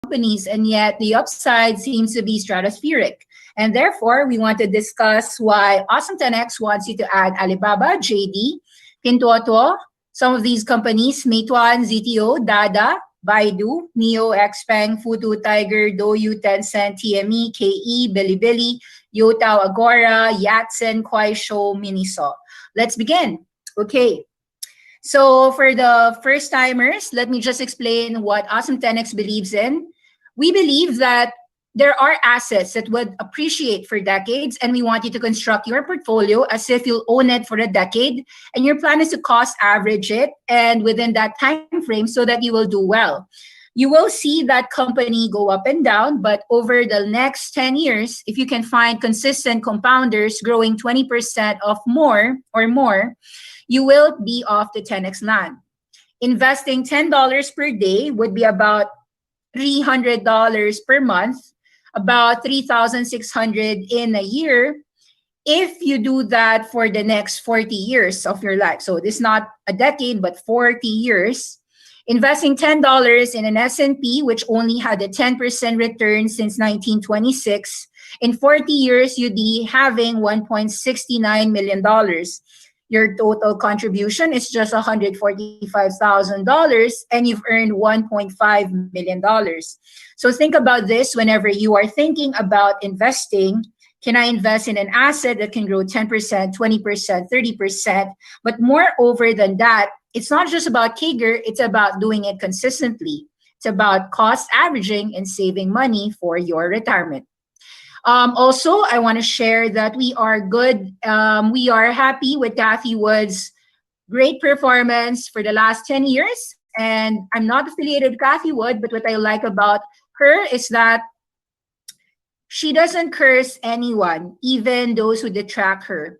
companies, and yet the upside seems to be stratospheric. And therefore, we want to discuss why Awesome10X wants you to add Alibaba, JD, Pinduoduo, some of these companies, Meituan, ZTO, Dada, Baidu, Neo, Xpeng, Futu, Tiger, Douyu, Tencent, TME, KE, Bilibili, Youtao, Agora, Yatsen, Kuaishou, Miniso. Let's begin. Okay. So for the first timers, let me just explain what Awesome10X believes in. We believe that there are assets that would appreciate for decades, and we want you to construct your portfolio as if you'll own it for a decade, and your plan is to cost average it and within that time frame so that you will do well. You will see that company go up and down, but over the next 10 years, if you can find consistent compounders growing 20% of more or more, you will be off the 10x land. Investing $10 per day would be about $300 per month, about 3,600 in a year if you do that for the next 40 years of your life. So this is not a decade, but 40 years. Investing $10 in an S&P, which only had a 10% return since 1926, in 40 years, you'd be having $1.69 million. Your total contribution is just $145,000, and you've earned $1.5 million. So think about this whenever you are thinking about investing. Can I invest in an asset that can grow 10%, 20%, 30%? But moreover than that, it's not just about CAGR, it's about doing it consistently. It's about cost averaging and saving money for your retirement. Also, I want to share that we are good. We are happy with Cathie Wood's great performance for the last 10 years. And I'm not affiliated with Cathie Wood, but what I like about her is that she doesn't curse anyone, even those who detract her.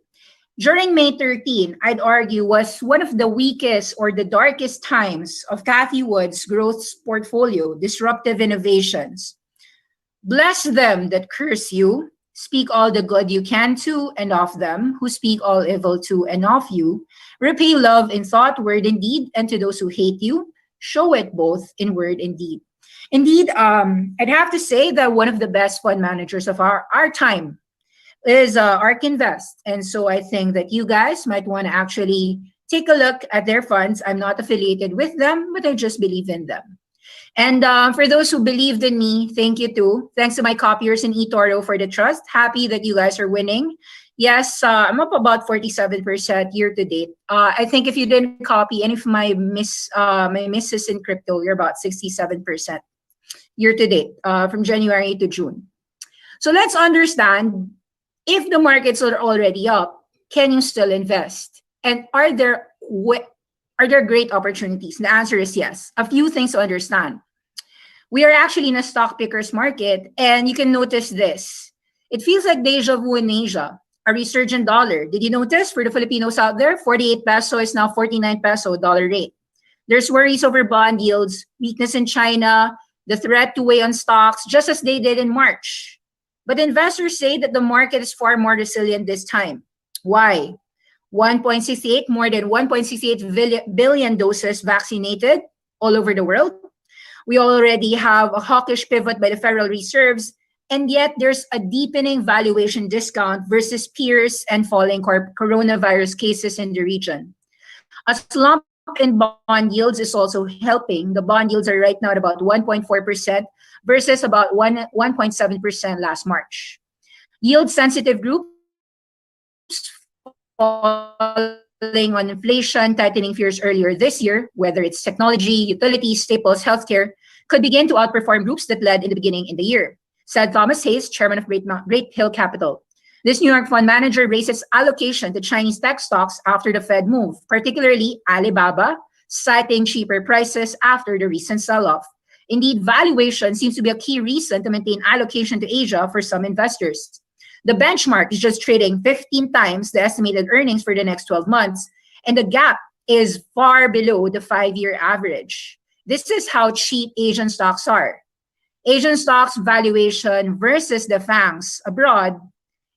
During May 13, I'd argue was one of the weakest or the darkest times of Cathie Wood's growth portfolio, disruptive innovations. Bless them that curse you, speak all the good you can to and of them, who speak all evil to and of you. Repay love in thought, word, and deed, and to those who hate you, show it both in word and deed. Indeed, I'd have to say that one of the best fund managers of our time is ARK Invest. And so I think that you guys might want to actually take a look at their funds. I'm not affiliated with them, but I just believe in them. And for those who believed in me, thank you too. Thanks to my copiers in eToro for the trust. Happy that you guys are winning. Yes, I'm up about 47% year to date. I think if you didn't copy any of my misses in crypto, you're about 67% year to date from January to June. So let's understand, if the markets are already up, can you still invest? And are there great opportunities? The answer is yes. A few things to understand. We are actually in a stock pickers market, and you can notice this. It feels like deja vu in Asia, a resurgent dollar. Did you notice for the Filipinos out there, 48 peso is now 49 peso dollar rate. There's worries over bond yields, weakness in China, the threat to weigh on stocks, just as they did in March. But investors say that the market is far more resilient this time. Why? 1.68, more than 1.68 billion doses vaccinated all over the world. We already have a hawkish pivot by the Federal Reserves, and yet there's a deepening valuation discount versus peers and falling coronavirus cases in the region. A slump in bond yields is also helping. The bond yields are right now at about 1.4% versus about 1.7% last March. Yield-sensitive groups falling on inflation, tightening fears earlier this year, whether it's technology, utilities, staples, healthcare, could begin to outperform groups that led in the beginning in the year, said Thomas Hayes, chairman of Great Hill Capital. This New York fund manager raised its allocation to Chinese tech stocks after the Fed move, particularly Alibaba, citing cheaper prices after the recent sell-off. Indeed, valuation seems to be a key reason to maintain allocation to Asia for some investors. The benchmark is just trading 15 times the estimated earnings for the next 12 months, and the gap is far below the 5-year average. This is how cheap Asian stocks are. Asian stocks valuation versus the FANGs abroad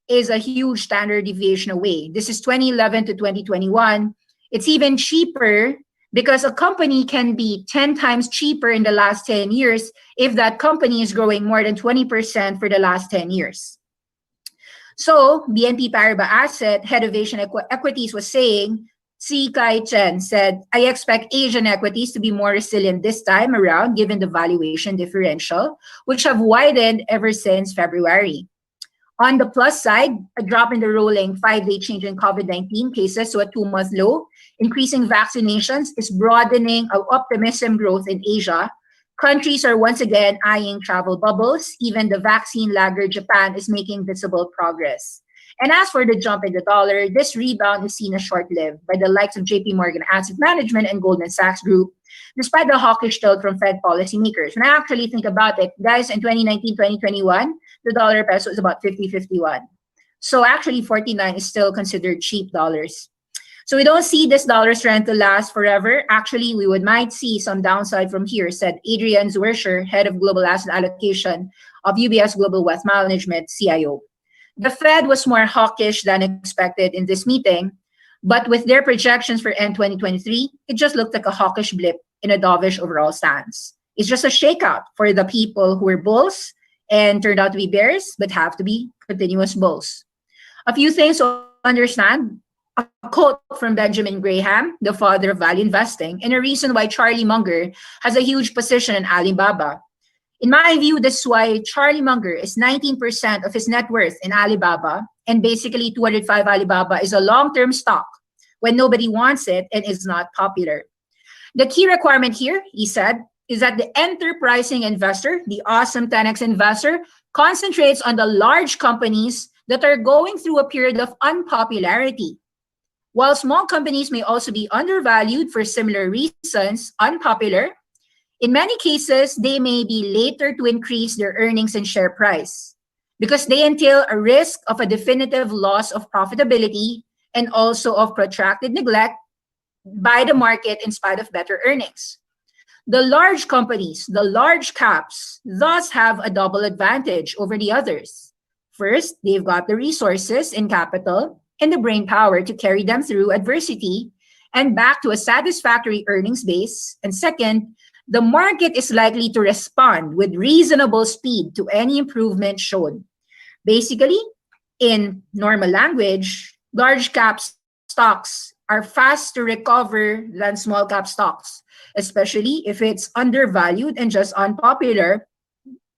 is a huge standard deviation away. This is 2011 to 2021. It's even cheaper because a company can be 10 times cheaper in the last 10 years if that company is growing more than 20% for the last 10 years. So BNP Paribas Asset, head of Asian equities, was saying, Si Kai Chen said, I expect Asian equities to be more resilient this time around given the valuation differential, which have widened ever since February. On the plus side, a drop in the rolling 5-day change in COVID-19 cases to a 2-month low, increasing vaccinations is broadening of optimism growth in Asia. Countries are once again eyeing travel bubbles. Even the vaccine laggard Japan is making visible progress. And as for the jump in the dollar, this rebound is seen as short-lived by the likes of JP Morgan Asset Management and Goldman Sachs Group, despite the hawkish tilt from Fed policymakers. When I actually think about it, guys, in 2019, 2021, the dollar peso is about 50.51. So actually 49 is still considered cheap dollars. So we don't see this dollar strength to last forever. Actually, we might see some downside from here, said Adrian Zwirscher, head of global asset allocation of UBS Global Wealth Management, CIO. The Fed was more hawkish than expected in this meeting, but with their projections for end 2023, it just looked like a hawkish blip in a dovish overall stance. It's just a shakeout for the people who were bulls and turned out to be bears, but have to be continuous bulls. A few things to understand. A quote from Benjamin Graham, the father of value investing, and a reason why Charlie Munger has a huge position in Alibaba. In my view, this is why Charlie Munger is 19% of his net worth in Alibaba, and basically 205 Alibaba is a long-term stock when nobody wants it and is not popular. The key requirement here, he said, is that the enterprising investor, the Awesome10X investor, concentrates on the large companies that are going through a period of unpopularity. While small companies may also be undervalued for similar reasons, unpopular, in many cases, they may be later to increase their earnings and share price because they entail a risk of a definitive loss of profitability and also of protracted neglect by the market in spite of better earnings. The large companies, the large caps, thus have a double advantage over the others. First, they've got the resources and capital and the brain power to carry them through adversity and back to a satisfactory earnings base. And second, the market is likely to respond with reasonable speed to any improvement shown. Basically, in normal language, large cap stocks are fast to recover than small cap stocks, especially if it's undervalued and just unpopular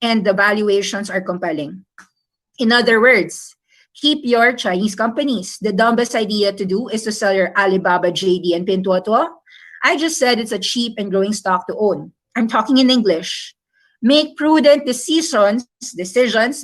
and the valuations are compelling. In other words, keep your Chinese companies. The dumbest idea to do is to sell your Alibaba, JD, and Pinduoduo. I just said it's a cheap and growing stock to own. I'm talking in English. Make prudent decisions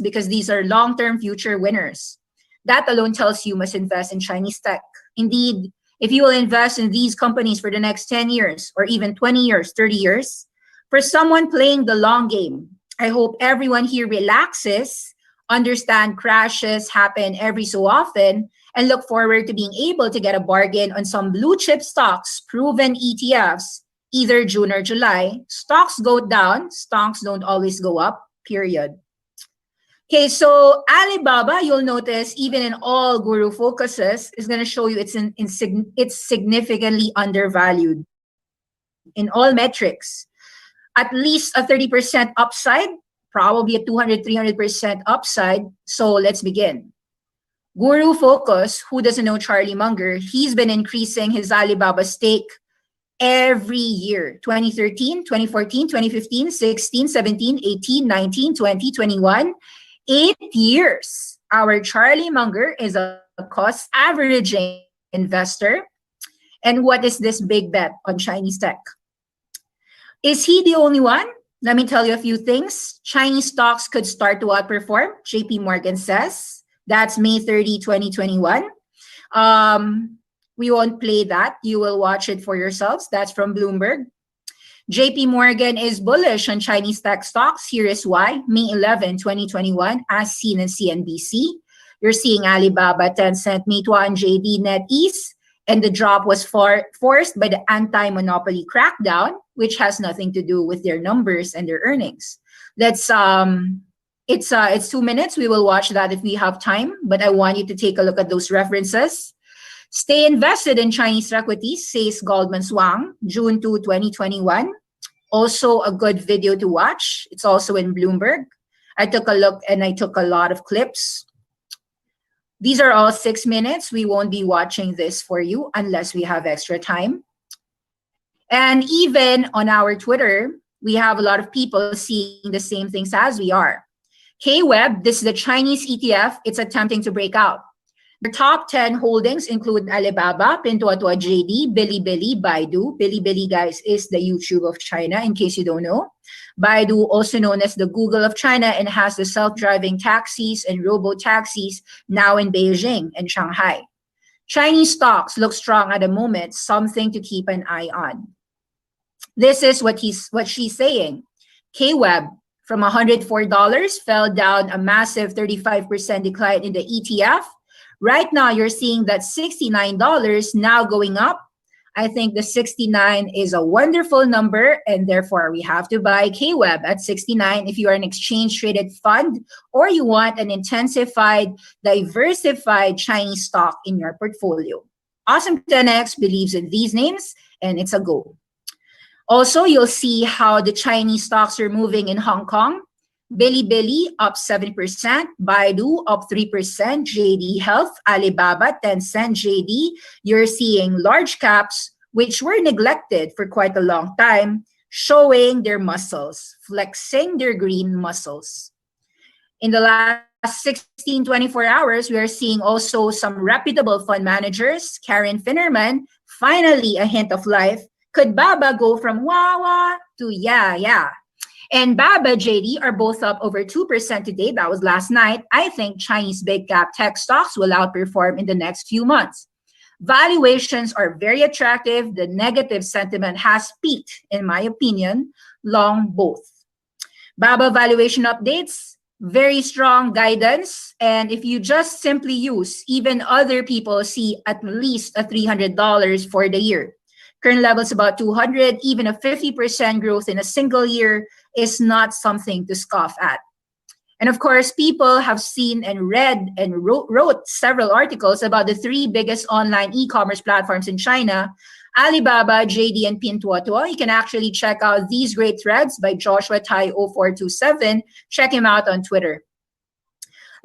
because these are long-term future winners. That alone tells you must invest in Chinese tech. Indeed, if you will invest in these companies for the next 10 years or even 20 years, 30 years, for someone playing the long game, I hope everyone here relaxes, understand crashes happen every so often, and look forward to being able to get a bargain on some blue chip stocks, proven ETFs, either June or July. Stocks go down, stocks don't always go up, period. Okay, so Alibaba, you'll notice even in all guru focuses, is going to show you it's significantly undervalued in all metrics. At least a 30% upside, probably a 200, 300% upside. So let's begin. Guru Focus, who doesn't know Charlie Munger, he's been increasing his Alibaba stake every year. 2013, 2014, 2015, 16, 17, 18, 19, 20, 21. 8 years. Our Charlie Munger is a cost averaging investor. And what is this big bet on Chinese tech? Is he the only one? Let me tell you a few things. Chinese stocks could start to outperform, JP Morgan says. That's May 30, 2021. We won't play that. You will watch it for yourselves. That's from Bloomberg. JP Morgan is bullish on Chinese tech stocks. Here is why. May 11, 2021, as seen in CNBC. You're seeing Alibaba, Tencent, Meituan, and JD NetEase. And the drop was forced by the anti-monopoly crackdown, which has nothing to do with their numbers and their earnings. It's 2 minutes. We will watch that if we have time, but I want you to take a look at those references. Stay invested in Chinese equities, says Goldman Sachs, June 2, 2021. Also a good video to watch. It's also in Bloomberg. I took a look and I took a lot of clips. These are all 6 minutes. We won't be watching this for you unless we have extra time. And even on our Twitter, we have a lot of people seeing the same things as we are. KWeb, this is the Chinese ETF. It's attempting to break out. The top 10 holdings include Alibaba, Pinduoduo, JD, Bilibili, Baidu. Bilibili, guys, is the YouTube of China, in case you don't know. Baidu, also known as the Google of China, and has the self-driving taxis and robo-taxis now in Beijing and Shanghai. Chinese stocks look strong at the moment, something to keep an eye on. This is what she's saying. KWeb, from $104, fell down a massive 35% decline in the ETF. Right now, you're seeing that $69 now going up. I think the 69 is a wonderful number, and therefore we have to buy KWeb at 69 if you are an exchange-traded fund or you want an intensified, diversified Chinese stock in your portfolio. Awesome10X believes in these names, and it's a go. Also, you'll see how the Chinese stocks are moving in Hong Kong. Bilibili up 7%, Baidu up 3%, JD Health, Alibaba, Tencent, JD. You're seeing large caps, which were neglected for quite a long time, showing their muscles, flexing their green muscles. In the last 16, 24 hours, we are seeing also some reputable fund managers. Karen Finnerman, finally a hint of life. Could Baba go from wah to yeah? And Baba, JD are both up over 2% today. That was last night. I think Chinese big cap tech stocks will outperform in the next few months. Valuations are very attractive. The negative sentiment has peaked, in my opinion, long both. Baba valuation updates, very strong guidance. And if you just simply use, even other people see at least a $300 for the year. Current levels about 200, even a 50% growth in a single year is not something to scoff at. And of course, people have seen and read and wrote several articles about the 3 biggest online e-commerce platforms in China, Alibaba, JD, and Pinduoduo. You can actually check out these great threads by Joshua Tai 0427. Check him out on Twitter.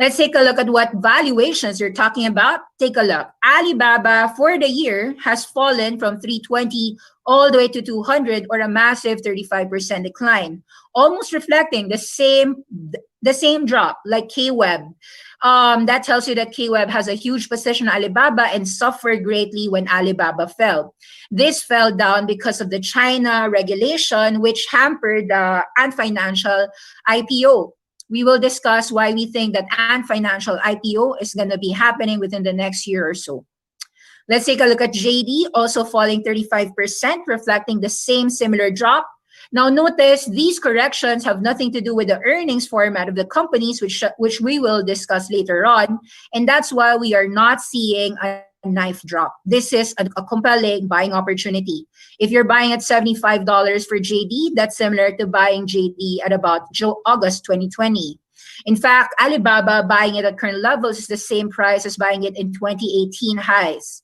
Let's take a look at what valuations you're talking about. Take a look. Alibaba for the year has fallen from 320 all the way to 200, or a massive 35% decline, almost reflecting the same drop like KWeb. That tells you that KWeb has a huge position on Alibaba and suffered greatly when Alibaba fell. This fell down because of the China regulation, which hampered the Ant Financial IPO. We will discuss why we think that Ant Financial IPO is going to be happening within the next year or so. Let's take a look at JD, also falling 35%, reflecting the similar drop. Now notice these corrections have nothing to do with the earnings format of the companies, which we will discuss later on. And that's why we are not seeing a knife drop. This is a compelling buying opportunity. If you're buying at $75 for JD, that's similar to buying JD at about August 2020. In fact, Alibaba buying it at current levels is the same price as buying it in 2018 highs.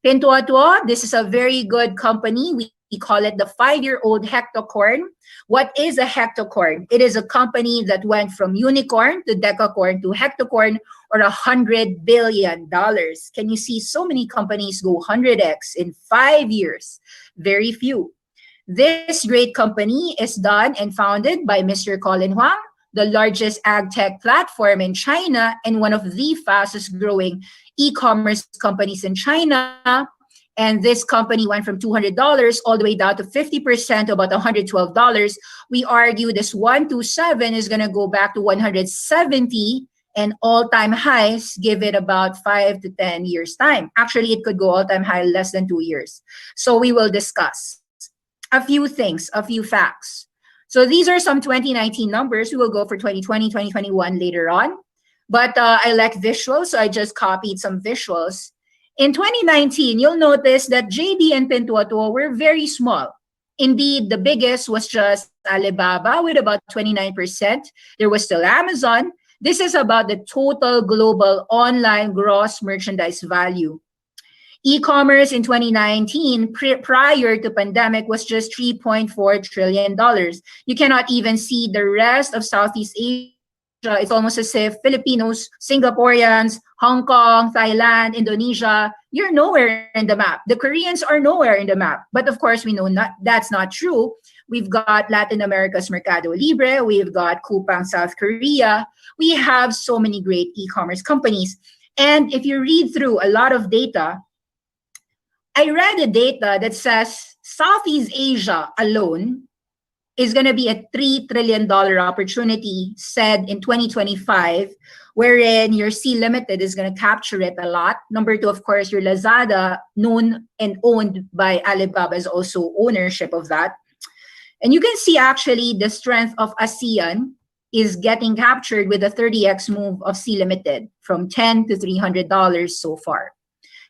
Pinduoduo, this is a very good company. We call it the 5-year-old hectocorn. What is a hectocorn? It is a company that went from unicorn to decacorn to hectocorn, or $100 billion. Can you see so many companies go 100x in 5 years? Very few. This great company is done and founded by Mr. Colin Huang, the largest ag tech platform in China and one of the fastest growing e-commerce companies in China. And this company went from $200 all the way down to 50% to about $112. We argue this 127 is going to go back to 170, and all-time highs give it about 5 to 10 years time. Actually, it could go all-time high less than 2 years. So we will discuss a few things, a few facts. So these are some 2019 numbers. We will go for 2020, 2021 later on. But I like visuals, so I just copied some visuals. In 2019, you'll notice that JD and Pinduoduo were very small. Indeed, the biggest was just Alibaba with about 29%. There was still Amazon. This is about the total global online gross merchandise value. E-commerce in 2019, prior to pandemic, was just $3.4 trillion. You cannot even see the rest of Southeast Asia. It's almost as if Filipinos, Singaporeans, Hong Kong, Thailand, Indonesia, you're nowhere in the map. The Koreans are nowhere in the map. But of course, we know that's not true. We've got Latin America's Mercado Libre. We've got Coupang, South Korea. We have so many great e-commerce companies. And if you read through a lot of data, I read the data that says Southeast Asia alone is going to be a $3 trillion opportunity said in 2025, wherein your C Limited is going to capture it a lot. Number two, of course, your Lazada, known and owned by Alibaba, is also ownership of that. And you can see actually the strength of ASEAN is getting captured with a 30x move of C Limited from $10 to $300 so far.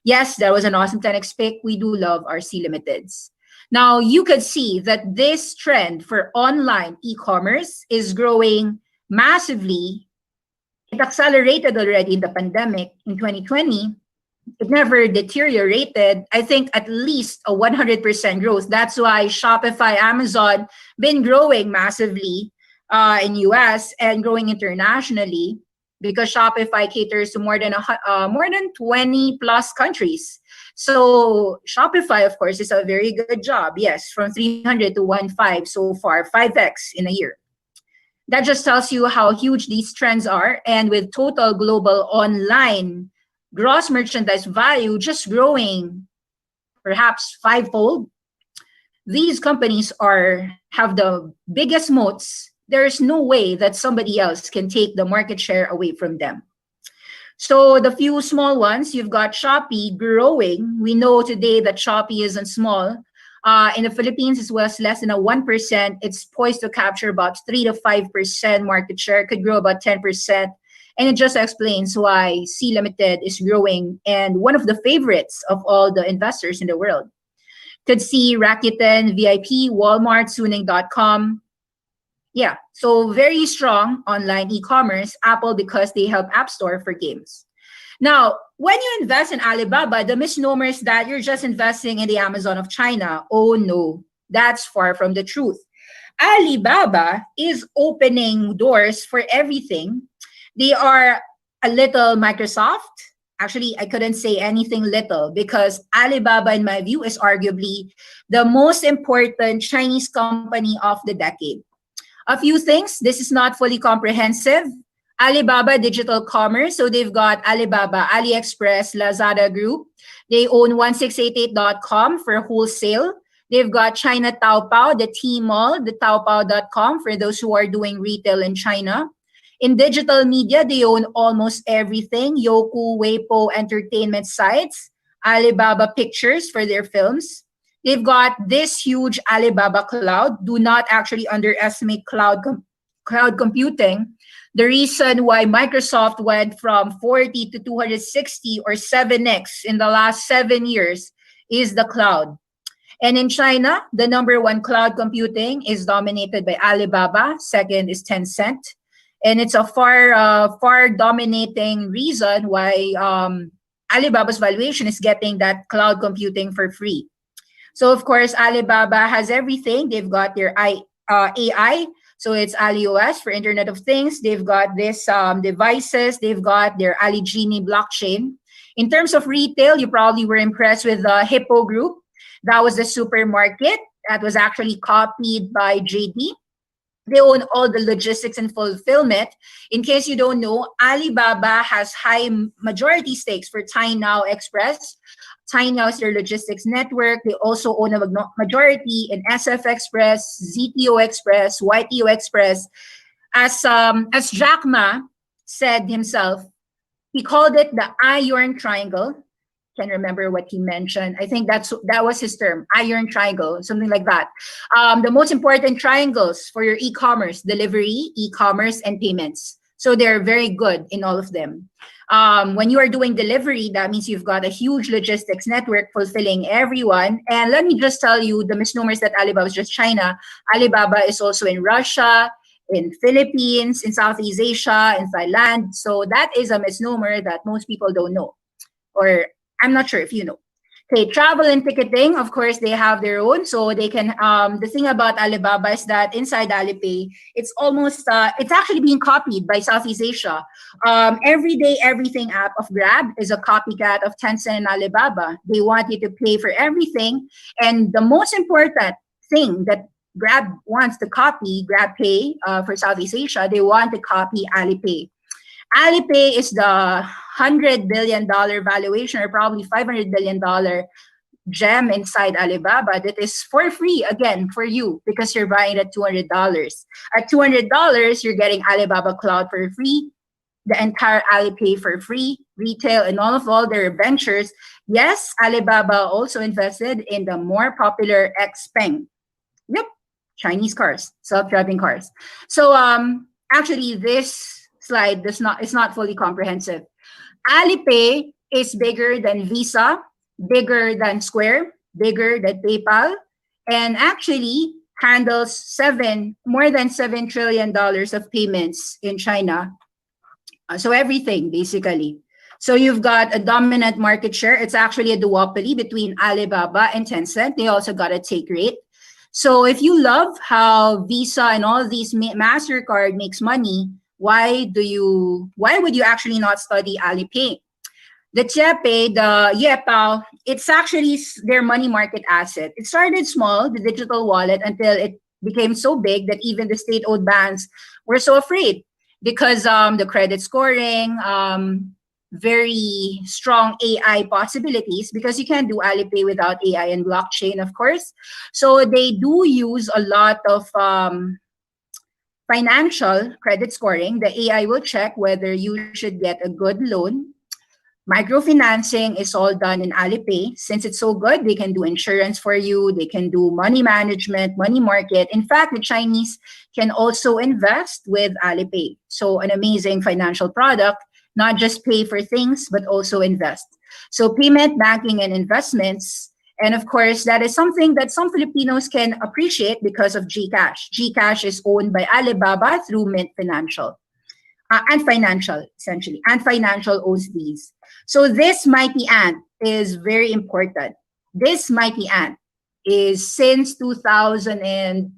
Yes, that was an awesome 10x pick. We do love our C Limiteds. Now, you could see that this trend for online e-commerce is growing massively. It accelerated already in the pandemic in 2020. It never deteriorated. I think at least a 100% growth. That's why Shopify, Amazon been growing massively in US and growing internationally, because Shopify caters to more than 20 plus countries. So Shopify, of course, is a very good job. Yes, from 300 to 1.5 so far, 5x in a year. That just tells you how huge these trends are. And with total global online gross merchandise value just growing perhaps fivefold, these companies have the biggest moats. There's no way that somebody else can take the market share away from them. So the few small ones, you've got Shopee growing. We know today that Shopee isn't small. In the Philippines, it was less than a 1%. It's poised to capture about 3 to 5% market share. It could grow about 10%. And it just explains why C Limited is growing and one of the favorites of all the investors in the world. Could see Rakuten, VIP, Walmart, Suning.com. Yeah, so very strong online e-commerce. Apple, because they help App Store for games. Now, when you invest in Alibaba, the misnomer is that you're just investing in the Amazon of China. Oh no, that's far from the truth. Alibaba is opening doors for everything. They are a little Microsoft. Actually, I couldn't say anything little, because Alibaba, in my view, is arguably the most important Chinese company of the decade. A few things. This is not fully comprehensive. Alibaba Digital Commerce. So they've got Alibaba, AliExpress, Lazada Group. They own 1688.com for wholesale. They've got China Taobao, the Tmall, the Taobao.com for those who are doing retail in China. In digital media, they own almost everything. Youku, Weibo, entertainment sites. Alibaba Pictures for their films. They've got this huge Alibaba Cloud. Do not actually underestimate cloud computing. The reason why Microsoft went from 40 to 260 or 7x in the last 7 years is the cloud. And in China, the number one cloud computing is dominated by Alibaba. Second is Tencent. And it's a far dominating reason why Alibaba's valuation is getting that cloud computing for free. So, of course, Alibaba has everything. They've got their AI. So it's AliOS for Internet of Things. They've got this devices. They've got their AliGenie blockchain. In terms of retail, you probably were impressed with the Hippo Group. That was the supermarket that was actually copied by JD. They own all the logistics and fulfillment. In case you don't know, Alibaba has high majority stakes for Now Express. Now is their logistics network. They also own a majority in SF Express, ZTO Express, YTO Express. As Jack Ma said himself, he called it the Iron Triangle. Can't remember what he mentioned. I think that was his term, Iron Triangle, something like that. The most important triangles for your e-commerce: delivery, e-commerce, and payments. So they're very good in all of them. When you are doing delivery, that means you've got a huge logistics network fulfilling everyone. And let me just tell you the misnomers that Alibaba is just China. Alibaba is also in Russia, in Philippines, in Southeast Asia, in Thailand. So that is a misnomer that most people don't know, or I'm not sure if you know. Okay, travel and ticketing, of course, they have their own. So they can, the thing about Alibaba is that inside Alipay, it's almost, it's actually being copied by Southeast Asia. Everyday Everything app of Grab is a copycat of Tencent and Alibaba. They want you to pay for everything. And the most important thing that Grab wants to copy, GrabPay for Southeast Asia, they want to copy Alipay. Alipay is the $100 billion valuation, or probably $500 billion gem inside Alibaba that is for free, again, for you, because you're buying at $200. At $200, you're getting Alibaba Cloud for free, the entire Alipay for free, retail, and all their ventures. Yes, Alibaba also invested in the more popular Xpeng. Yep, Chinese cars, self-driving cars. So actually, this slide it's not fully comprehensive. Alipay is bigger than Visa, bigger than Square, bigger than PayPal, and actually handles more than $7 trillion of payments in China. So everything, basically. So you've got a dominant market share. It's actually a duopoly between Alibaba and Tencent. They also got a take rate. So if you love how Visa and all these MasterCard makes money, why would you actually not study Alipay? The Tiepe, the Yepao, it's actually their money market asset. It started small, the digital wallet, until it became so big that even the state-owned banks were so afraid because the credit scoring, very strong AI possibilities, because you can't do Alipay without AI and blockchain, of course. So they do use a lot of financial credit scoring. The AI will check whether you should get a good loan. Microfinancing is all done in Alipay. Since it's so good, they can do insurance for you. They can do money management, money market. In fact, the Chinese can also invest with Alipay. So an amazing financial product, not just pay for things, but also invest. So payment, banking, and investments. And of course, that is something that some Filipinos can appreciate because of GCash. GCash is owned by Alibaba through Mint Financial. And Financial, essentially. And Financial owns these. So this mighty ant is very important. This mighty ant is since 2000 and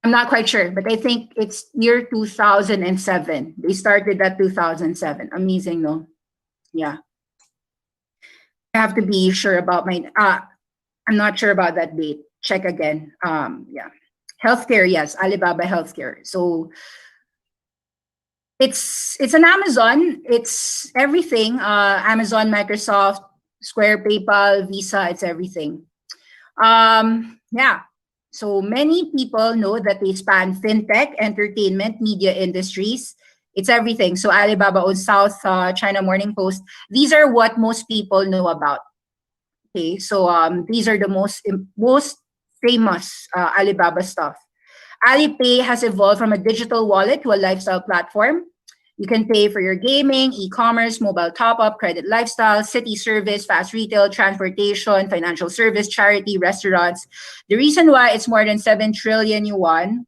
I'm not quite sure, but I think it's year 2007. They started at 2007. Amazing, no? Yeah. I have to be sure about I'm not sure about that date. Check again. Yeah. Healthcare, yes, Alibaba Healthcare. So it's an Amazon. It's everything. Amazon, Microsoft, Square, PayPal, Visa. It's everything. Yeah. So many people know that they span fintech, entertainment, media industries. It's everything. So Alibaba owns South China Morning Post. These are what most people know about. Okay, so these are the most famous Alibaba stuff. Alipay has evolved from a digital wallet to a lifestyle platform. You can pay for your gaming, e-commerce, mobile top-up, credit lifestyle, city service, fast retail, transportation, financial service, charity, restaurants. The reason why it's more than 7 trillion yuan,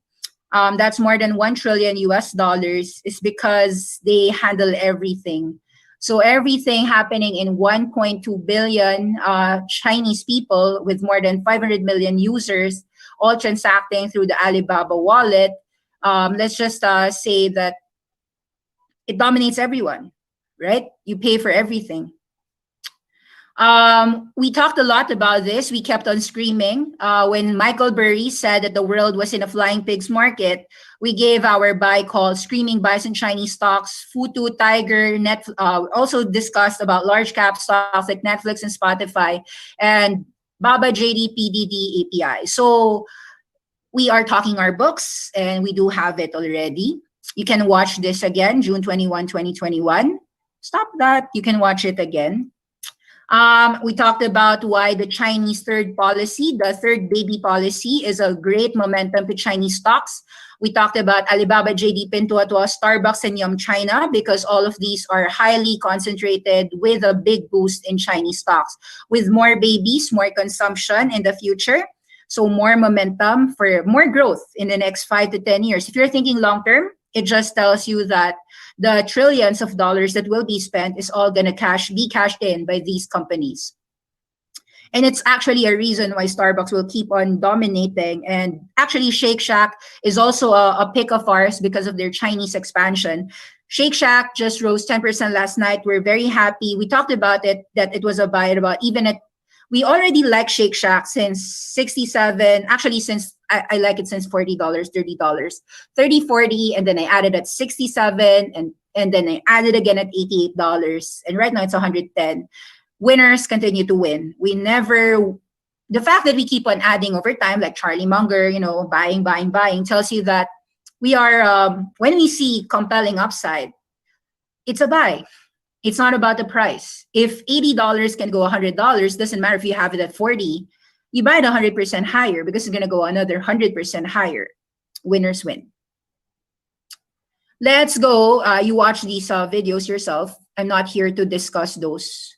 that's more than $1 trillion US dollars, is because they handle everything. So everything happening in 1.2 billion Chinese people with more than 500 million users, all transacting through the Alibaba wallet. Let's just say that it dominates everyone, right? You pay for everything. We talked a lot about this. We kept on screaming. When Michael Burry said that the world was in a flying pigs market, we gave our buy call, screaming buys in Chinese stocks, Futu, Tiger, also discussed about large cap stocks like Netflix and Spotify, and Baba, JD, PDD, API. So we are talking our books, and we do have it already. You can watch this again, June 21, 2021. Stop that. You can watch it again. We talked about why the Chinese third policy, the third baby policy, is a great momentum to Chinese stocks. We talked about Alibaba, JD, Pinduoduo, Starbucks, and Yum China, because all of these are highly concentrated with a big boost in Chinese stocks. With more babies, more consumption in the future. So more momentum for more growth in the next 5 to 10 years. If you're thinking long-term, It just tells you that the trillions of dollars that will be spent is all going to be cashed in by these companies. And it's actually a reason why Starbucks will keep on dominating. And actually, Shake Shack is also a pick of ours because of their Chinese expansion. Shake Shack just rose 10% last night. We're very happy. We talked about it, that it was a buy at about even at, we already like Shake Shack since 67. Actually, since I like it since $40, $30, 30, 40, and then I added at 67, and then I added again at $88, and right now it's 110. Winners continue to win. The fact that we keep on adding over time, like Charlie Munger, buying, tells you that we are, when we see compelling upside, it's a buy. It's not about the price. If $80 can go $100, doesn't matter if you have it at 40, you buy it 100% higher because it's going to go another 100% higher. Winners win. Let's go. You watch these videos yourself. I'm not here to discuss those.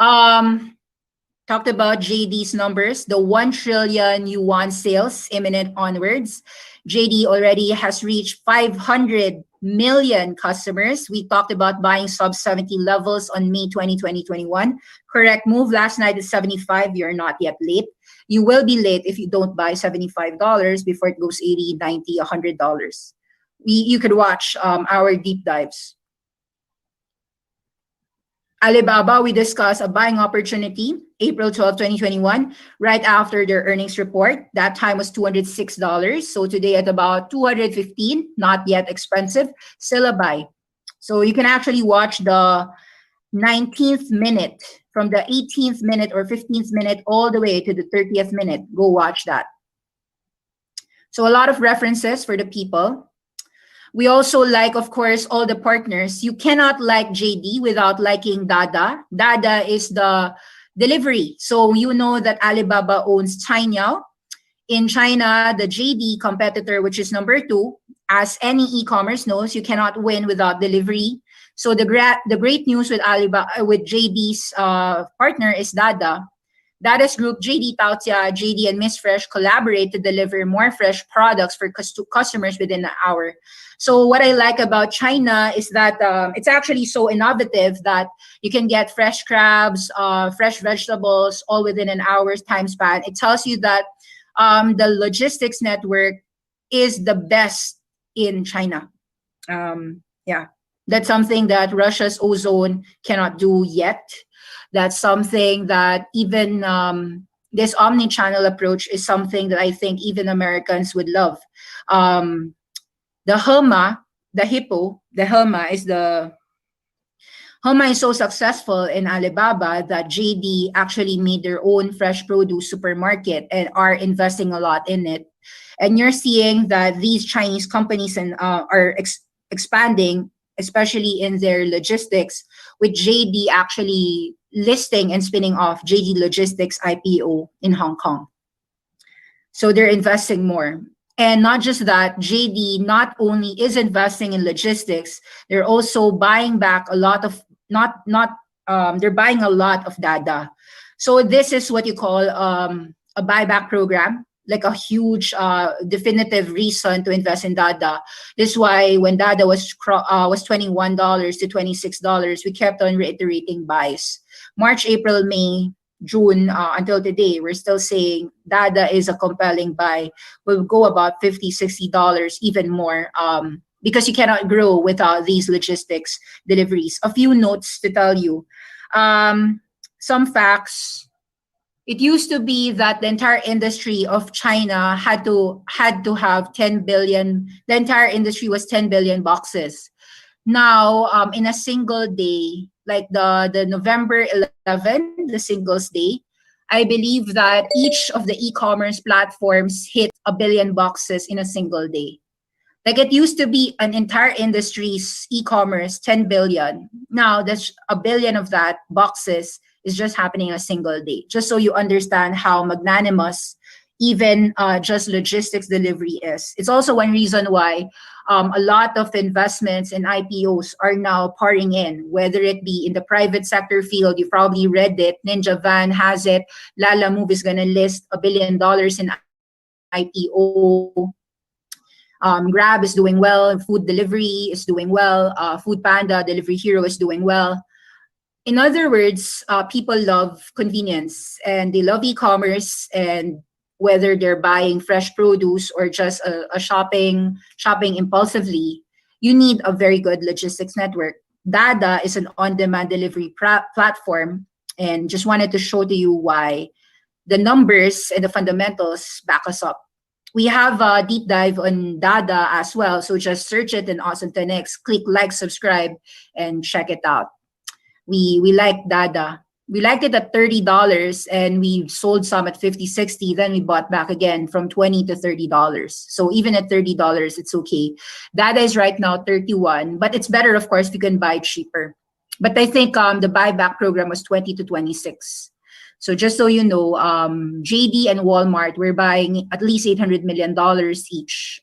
Talked about JD's numbers, the 1 trillion yuan sales imminent onwards. JD already has reached 500 million customers. We talked about buying sub 70 levels on May 20, 2021. Correct move last night is 75. You're not yet late. You will be late if you don't buy $75 before it goes 80, 90, $100. You could watch our deep dives. Alibaba, we discussed a buying opportunity, April 12, 2021, right after their earnings report. That time was $206. So today at about $215, not yet expensive, still a buy. So you can actually watch the 19th minute, from the 18th minute or 15th minute all the way to the 30th minute. Go watch that. So a lot of references for the people. We also like, of course, all the partners. You cannot like JD without liking Dada. Dada is the delivery. So you know that Alibaba owns Cainiao. In China, the JD competitor, which is number 2, as any e-commerce knows, you cannot win without delivery. So the great news with Alibaba, with JD's partner is Dada. Dada's group, JD Taotia, JD, and Miss Fresh collaborate to deliver more fresh products for customers within an hour. So what I like about China is that it's actually so innovative that you can get fresh crabs, fresh vegetables, all within an hour's time span. It tells you that the logistics network is the best in China. Yeah, that's something that Russia's ozone cannot do yet. That's something that even this omni-channel approach is something that I think even Americans would love. The Hema is so successful in Alibaba that JD actually made their own fresh produce supermarket and are investing a lot in it. And you're seeing that these Chinese companies are expanding, especially in their logistics, with JD actually listing and spinning off JD Logistics IPO in Hong Kong. So they're investing more. And not just that, JD not only is investing in logistics, they're also buying back a lot of, they're buying a lot of Dada. So this is what you call a buyback program, like a huge definitive reason to invest in Dada. This is why when Dada was $21 to $26, we kept on reiterating buys. March, April, May, June, until today, we're still saying Dada is a compelling buy. Will go about $50, $60, even more, because you cannot grow without these logistics deliveries. A few notes to tell you. Some facts. It used to be that the entire industry of China had to have 10 billion. The entire industry was 10 billion boxes. Now, in a single day, like the November 11, the Singles Day, I believe that each of the e-commerce platforms hit 1 billion boxes in a single day. Like it used to be an entire industry's e-commerce, 10 billion. Now, that's 1 billion of that boxes is just happening in a single day. Just so you understand how magnanimous even just logistics delivery is. It's also one reason why a lot of investments in IPOs are now pouring in, whether it be in the private sector field. You probably read it. Ninja Van has it. Lala Move is going to list $1 billion in IPO. Grab is doing well. Food delivery is doing well. Food Panda, Delivery Hero is doing well. In other words, people love convenience and they love e-commerce, and whether they're buying fresh produce or just a shopping impulsively, you need a very good logistics network. Dada is an on-demand delivery platform, and just wanted to show to you why the numbers and the fundamentals back us up. We have a deep dive on Dada as well, so just search it in Awesome10X, click like, subscribe, and check it out. We like Dada. We liked it at $30 and we sold some at 50, 60. Then we bought back again from 20 to $30. So even at $30, it's okay. Dada is right now 31, but it's better, of course, if you can buy cheaper. But I think the buyback program was 20 to 26. So just so you know, JD and Walmart were buying at least $800 million each.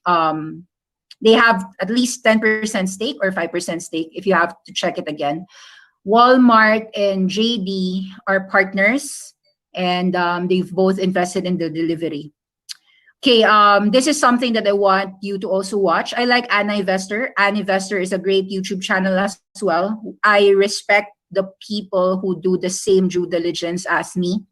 They have at least 10% stake or 5% stake, if you have to check it again. Walmart and JD are partners, and they've both invested in the delivery. Okay, this is something that I want you to also watch. I like Anna Investor. Anna Investor is a great YouTube channel as well. I respect the people who do the same due diligence as me.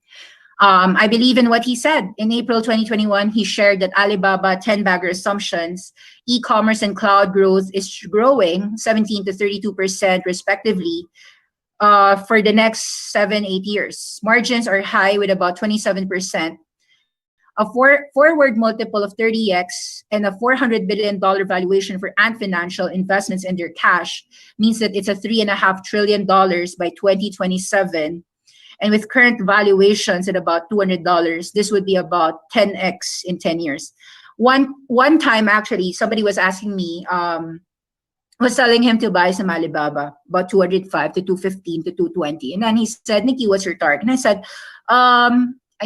I believe in what he said. In April 2021, he shared that Alibaba 10-bagger assumptions, e-commerce and cloud growth is growing 17 to 32% respectively for the next 7-8 years. Margins are high with about 27%. A forward multiple of 30x and a $400 billion valuation for Ant Financial investments in their cash means that it's a $3.5 trillion by 2027. And with current valuations at about $200, this would be about 10x in 10 years. One time, actually, somebody was asking me, was telling him to buy some Alibaba, about 205 to 215 to 220. And then he said, Nikki, what's your target? And I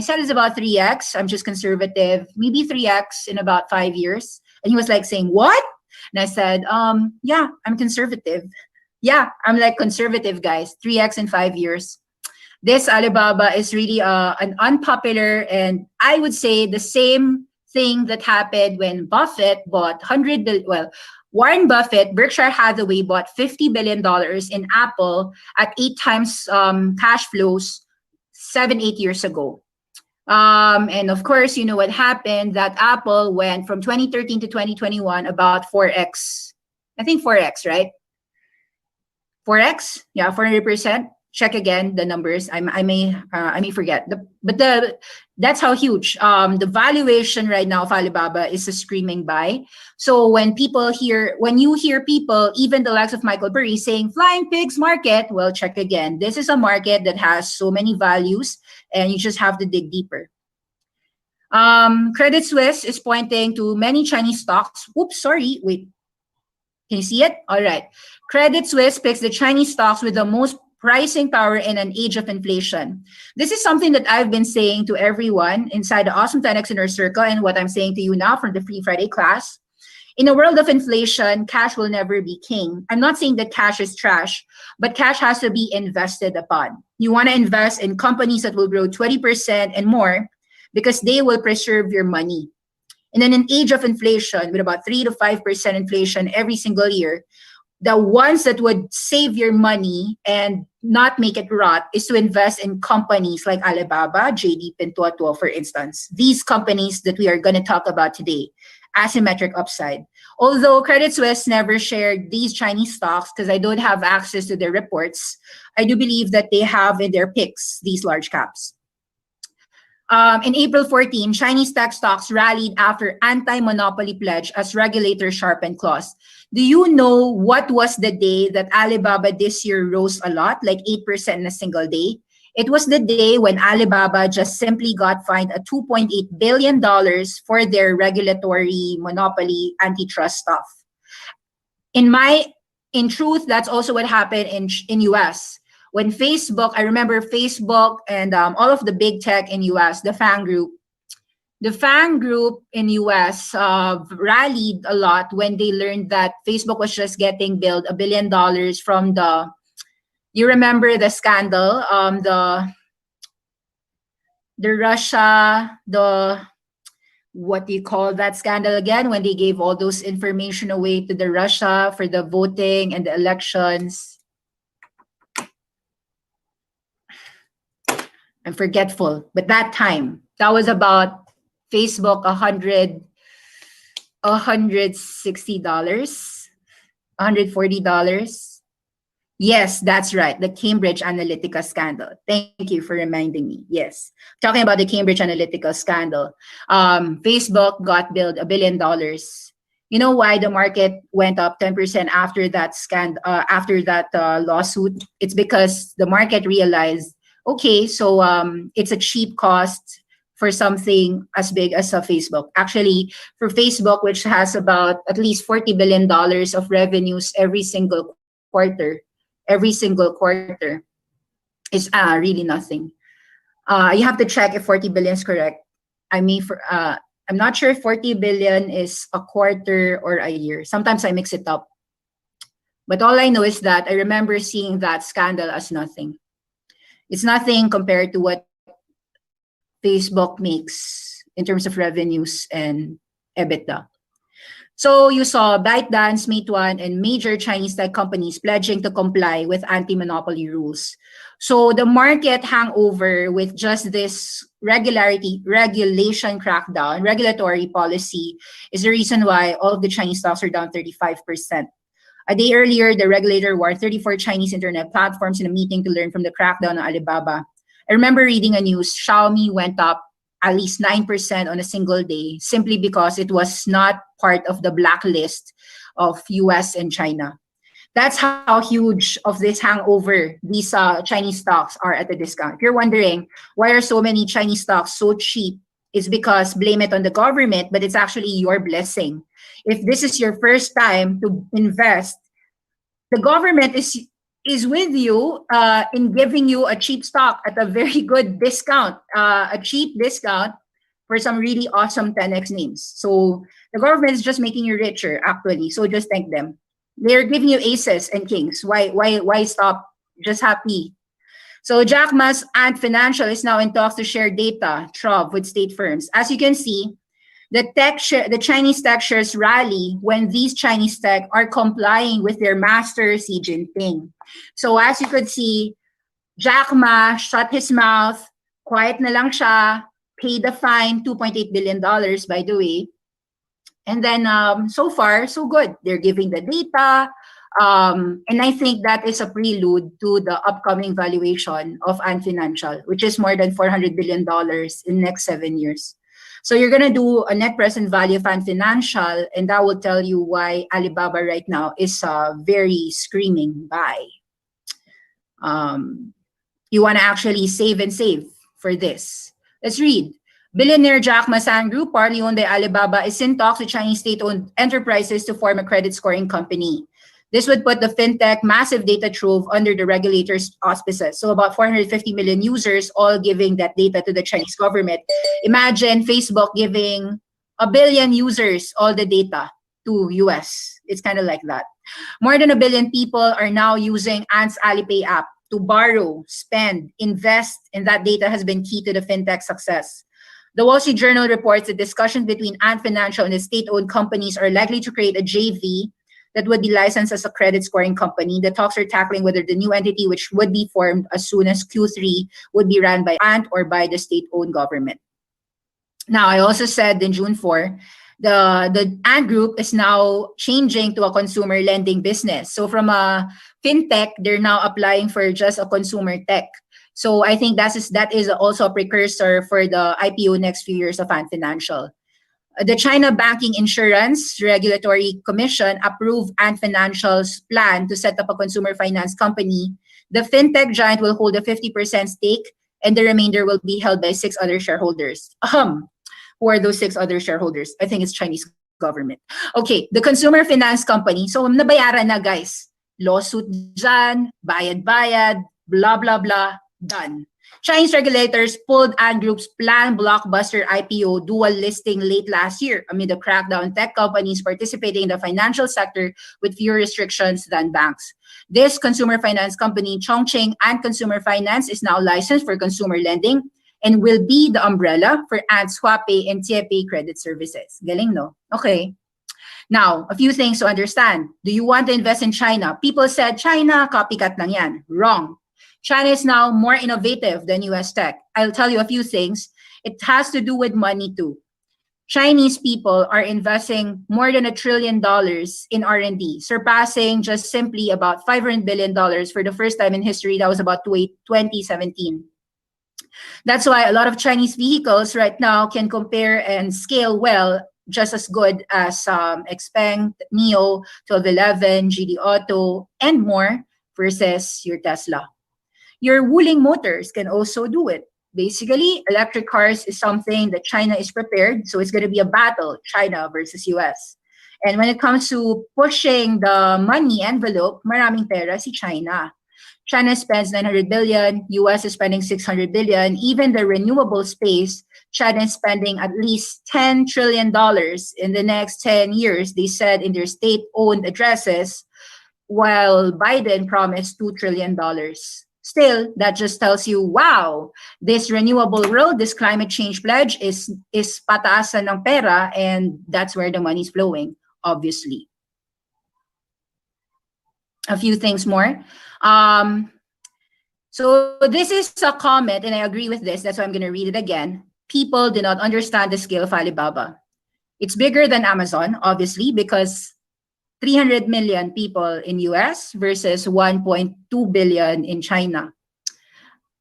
said it's about 3x. I'm just conservative, maybe 3x in about 5 years. And he was like saying, what? And I said, yeah, I'm conservative. Yeah, I'm like conservative, guys. 3x in 5 years. This Alibaba is really an unpopular, and I would say the same thing that happened when Buffett bought Warren Buffett, Berkshire Hathaway bought $50 billion in Apple at 8 times cash flows 7-8 years ago. And of course, you know what happened, that Apple went from 2013 to 2021 about 4x. I think 4x, right? 4x? Yeah, 400%. Check again the numbers. I may forget. That's how huge. The valuation right now of Alibaba is a screaming buy. So when you hear people, even the likes of Michael Burry saying flying pigs market, well, check again. This is a market that has so many values, and you just have to dig deeper. Credit Suisse is pointing to many Chinese stocks. Oops, sorry. Wait. Can you see it? All right. Credit Suisse picks the Chinese stocks with the most pricing power in an age of inflation. This is something that I've been saying to everyone inside the Awesome10X Inner Circle, and what I'm saying to you now from the Free Friday class. In a world of inflation, cash will never be king. I'm not saying that cash is trash, but cash has to be invested upon. You want to invest in companies that will grow 20% and more because they will preserve your money. And in an age of inflation, with about 3 to 5% inflation every single year, the ones that would save your money and not make it rot is to invest in companies like Alibaba, JD, Pintuotuo, for instance. These companies that we are going to talk about today, asymmetric upside. Although Credit Suisse never shared these Chinese stocks because I don't have access to their reports, I do believe that they have in their picks these large caps. In April 14, Chinese tech stocks rallied after anti-monopoly pledge as regulators sharpened claws. Do you know what was the day that Alibaba this year rose a lot, like 8% in a single day? It was the day when Alibaba just simply got fined a $2.8 billion for their regulatory monopoly antitrust stuff. In truth, that's also what happened in US. When Facebook, I remember Facebook and all of the big tech in US, the FANG group in US rallied a lot when they learned that Facebook was just getting billed $1 billion from you remember the scandal, the Russia, what do you call that scandal again, when they gave all those information away to the Russia for the voting and the elections. I'm forgetful, but that time, that was about Facebook, $160, $140. Yes, that's right. The Cambridge Analytica scandal. Thank you for reminding me. Yes. Talking about the Cambridge Analytica scandal. Facebook got billed $1 billion. You know why the market went up 10% after that lawsuit? It's because the market realized, okay, so it's a cheap cost for something as big as Facebook. Actually, for Facebook, which has about at least $40 billion of revenues every single quarter, is really nothing. You have to check if 40 billion is correct. I'm not sure if 40 billion is a quarter or a year. Sometimes I mix it up. But all I know is that I remember seeing that scandal as nothing. It's nothing compared to what Facebook makes in terms of revenues and EBITDA. So you saw ByteDance, Meituan, and major Chinese tech companies pledging to comply with anti-monopoly rules. So the market hangover with just this regulation crackdown, regulatory policy, is the reason why all of the Chinese stocks are down 35%. A day earlier, the regulator warned 34 Chinese internet platforms in a meeting to learn from the crackdown on Alibaba. I remember reading a news, Xiaomi went up at least 9% on a single day, simply because it was not part of the blacklist of US and China. That's how huge of this hangover these Chinese stocks are at a discount. If you're wondering why are so many Chinese stocks so cheap, it's because blame it on the government, but it's actually your blessing. If this is your first time to invest, the government is with you in giving you a cheap stock at a very good discount, a cheap discount for some really awesome 10x names. So the government is just making you richer, actually. So just thank them. They're giving you aces and kings. Why stop? Just happy. So Jack Ma's Ant Financial is now in talks to share data, TROV, with state firms. As you can see, the Chinese tech shares rally when these Chinese tech are complying with their master Xi Jinping. So as you could see, Jack Ma shut his mouth, quiet na lang siya, paid the fine, $2.8 billion, by the way. And then so far, so good. They're giving the data. And I think that is a prelude to the upcoming valuation of Ant Financial, which is more than $400 billion in the next 7 years. So you're going to do a net present value of Ant Financial, and that will tell you why Alibaba right now is very screaming buy. You want to actually save and save for this. Let's read. Billionaire Jack Ma Group, partly owned by Alibaba, is in talks with Chinese state-owned enterprises to form a credit scoring company. This would put the fintech massive data trove under the regulator's auspices. So about 450 million users all giving that data to the Chinese government. Imagine Facebook giving 1 billion users all the data to US. It's kind of like that. More than 1 billion people are now using Ant's Alipay app to borrow, spend, invest, and that data has been key to the fintech success. The Wall Street Journal reports that discussions between Ant Financial and the state-owned companies are likely to create a JV that would be licensed as a credit scoring company. The talks are tackling whether the new entity, which would be formed as soon as Q3, would be run by Ant or by the state-owned government. Now, I also said in June 4, the Ant Group is now changing to a consumer lending business. So from a fintech, they're now applying for just a consumer tech. So I think that is also a precursor for the IPO next few years of Ant Financial. The China Banking Insurance Regulatory Commission approved Ant Financial's plan to set up a consumer finance company. The fintech giant will hold a 50% stake, and the remainder will be held by 6 other shareholders. Who are those 6 other shareholders? I think it's Chinese government. Okay, the consumer finance company. So nabayaran na, guys. Lawsuit dyan, bayad-bayad, blah, blah, blah, done. Chinese regulators pulled Ant Group's planned blockbuster IPO dual listing late last year amid the crackdown tech companies participating in the financial sector with fewer restrictions than banks. This consumer finance company, Chongqing Ant Consumer Finance, is now licensed for consumer lending. and will be the umbrella for Ant Swapay and TFA credit services. Galing, no? Okay. Now, a few things to understand. Do you want to invest in China? People said, China, copycat lang yan. Wrong. China is now more innovative than US tech. I'll tell you a few things. It has to do with money too. Chinese people are investing more than $1 trillion in R&D, surpassing just simply about $500 billion for the first time in history. That was about 2017. That's why a lot of Chinese vehicles right now can compare and scale well, just as good as Xpeng, Neo, 1211, GD Auto, and more versus your Tesla. Your Wuling Motors can also do it. Basically, electric cars is something that China is prepared. So it's going to be a battle, China versus US. And when it comes to pushing the money envelope, maraming pera si China. China spends 900 billion, US is spending 600 billion. Even the renewable space, China is spending at least $10 trillion in the next 10 years, they said in their state-owned addresses, while Biden promised $2 trillion. Still, that just tells you, wow, this renewable world, this climate change pledge is pataasan ng pera, and that's where the money's flowing, obviously. A few things more. So this is a comment, and I agree with this. That's why I'm going to read it again. People do not understand the scale of Alibaba. It's bigger than Amazon, obviously, because 300 million people in US versus 1.2 billion in China.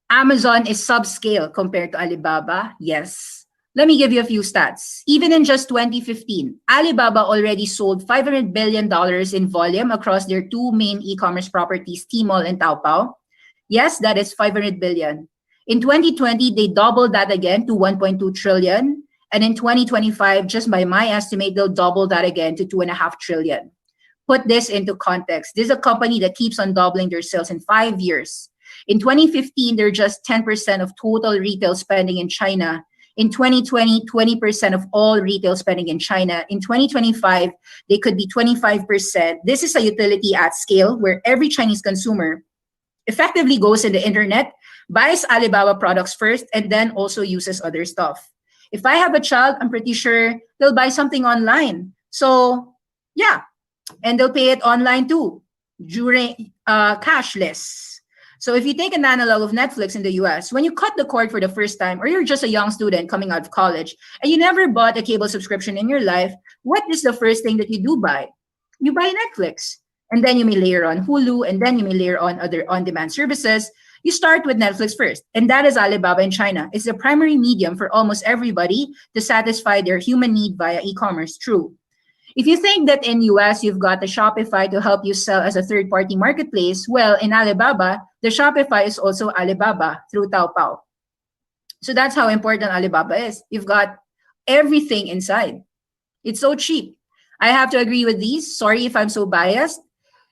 Amazon is subscale compared to Alibaba, yes. Let me give you a few stats. Even in just 2015, Alibaba already sold $500 billion in volume across their two main e-commerce properties, Tmall and Taobao. Yes, that is 500 billion. In 2020, they doubled that again to 1.2 trillion. And in 2025, just by my estimate, they'll double that again to 2.5 trillion. Put this into context. This is a company that keeps on doubling their sales in 5 years. In 2015, they're just 10% of total retail spending in China. In 2020, 20% of all retail spending in China. In 2025, they could be 25%. This is a utility at scale where every Chinese consumer effectively goes in the internet, buys Alibaba products first, and then also uses other stuff. If I have a child, I'm pretty sure they'll buy something online. So yeah, and they'll pay it online too, during cashless. So if you take an analog of Netflix in the US, when you cut the cord for the first time, or you're just a young student coming out of college, and you never bought a cable subscription in your life, what is the first thing that you do buy? You buy Netflix. And then you may layer on Hulu, and then you may layer on other on-demand services. You start with Netflix first, and that is Alibaba in China. It's the primary medium for almost everybody to satisfy their human need via e-commerce. True. If you think that in US, you've got the Shopify to help you sell as a third-party marketplace, well, in Alibaba, the Shopify is also Alibaba through Taobao. So that's how important Alibaba is. You've got everything inside. It's so cheap. I have to agree with these. Sorry if I'm so biased.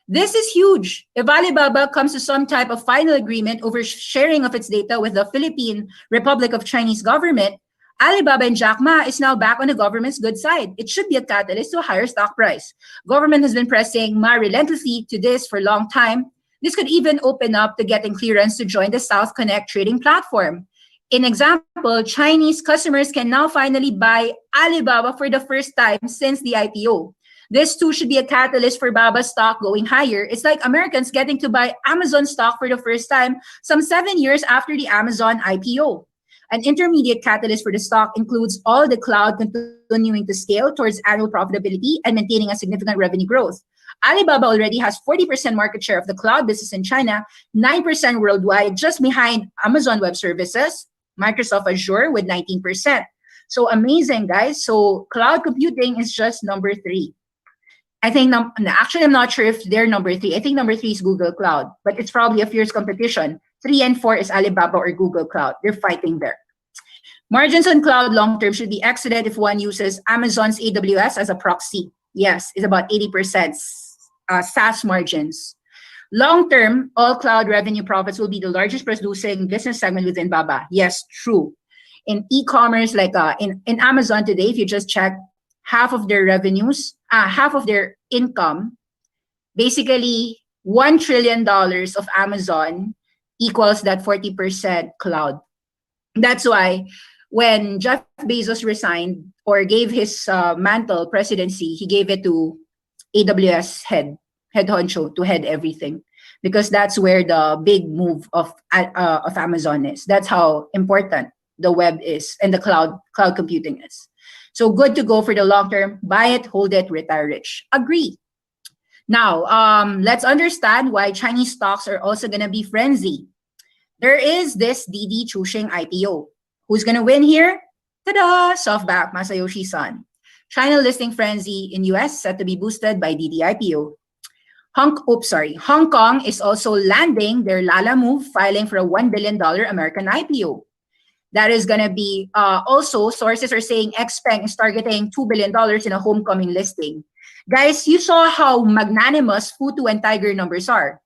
This is huge. If Alibaba comes to some type of final agreement over sharing of its data with the Philippine Republic of Chinese government, Alibaba and Jack Ma is now back on the government's good side. It should be a catalyst to a higher stock price. Government has been pressing Ma relentlessly to this for a long time. This could even open up to getting clearance to join the South Connect trading platform. In example, Chinese customers can now finally buy Alibaba for the first time since the IPO. This too should be a catalyst for Baba stock going higher. It's like Americans getting to buy Amazon stock for the first time some 7 years after the Amazon IPO. An intermediate catalyst for the stock includes all the cloud continuing to scale towards annual profitability and maintaining a significant revenue growth. Alibaba already has 40% market share of the cloud business in China, 9% worldwide, just behind Amazon Web Services, Microsoft Azure with 19%. So amazing, guys. So cloud computing is just number 3. I think, actually, I'm not sure if they're number 3. I think number 3 is Google Cloud, but it's probably a fierce competition. 3 and 4 is Alibaba or Google Cloud. They're fighting there. Margins on cloud long-term should be exited if one uses Amazon's AWS as a proxy. Yes, it's about 80% SaaS margins. Long-term, all cloud revenue profits will be the largest producing business segment within Baba. Yes, true. In e-commerce, like in Amazon today, if you just check, half of their revenues, half of their income, basically $1 trillion of Amazon equals that 40% cloud. That's why when Jeff Bezos resigned or gave his mantle presidency, he gave it to AWS head honcho to head everything, because that's where the big move of Amazon is. That's how important the web is and the cloud computing is. So good to go for the long term. Buy it, hold it, retire rich. Agree. Now, let's understand why Chinese stocks are also gonna be frenzy. There is this DD Chuxing IPO. Who's gonna win here? Ta-da! SoftBank, Masayoshi-san. China listing frenzy in US set to be boosted by DD IPO. Hong Kong is also landing their Lala move, filing for a $1 billion American IPO. That is going to be, also, sources are saying XPeng is targeting $2 billion in a homecoming listing. Guys, you saw how magnanimous Futu and Tiger numbers are.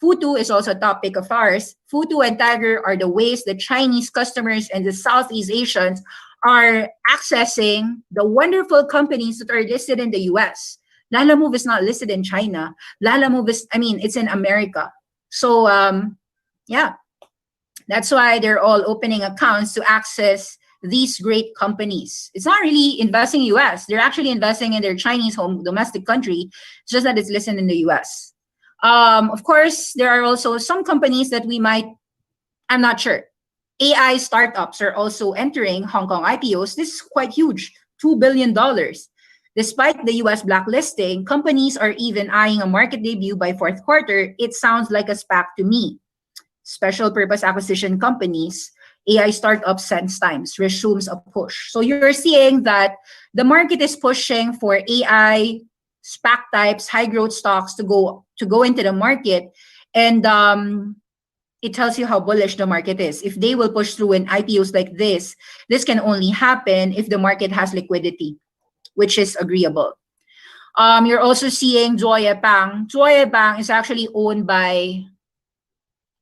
Futu is also a top pick of ours. Futu and Tiger are the ways the Chinese customers and the Southeast Asians are accessing the wonderful companies that are listed in the US. Lala Move is not listed in China. Lala Move is, it's in America. So, yeah, that's why they're all opening accounts to access these great companies. It's not really investing in the US. They're actually investing in their Chinese home domestic country. It's just that it's listed in the US. Of course, there are also some companies that I'm not sure. AI startups are also entering Hong Kong IPOs. This is quite huge, $2 billion. Despite the US blacklisting, companies are even eyeing a market debut by fourth quarter. It sounds like a SPAC to me. Special purpose acquisition companies, AI startups sense times, resumes a push. So you're seeing that the market is pushing for AI, SPAC types, high growth stocks to go into the market. And it tells you how bullish the market is. If they will push through in IPOs like this can only happen if the market has liquidity, which is agreeable. You're also seeing Joyapang. Joyapang is actually owned by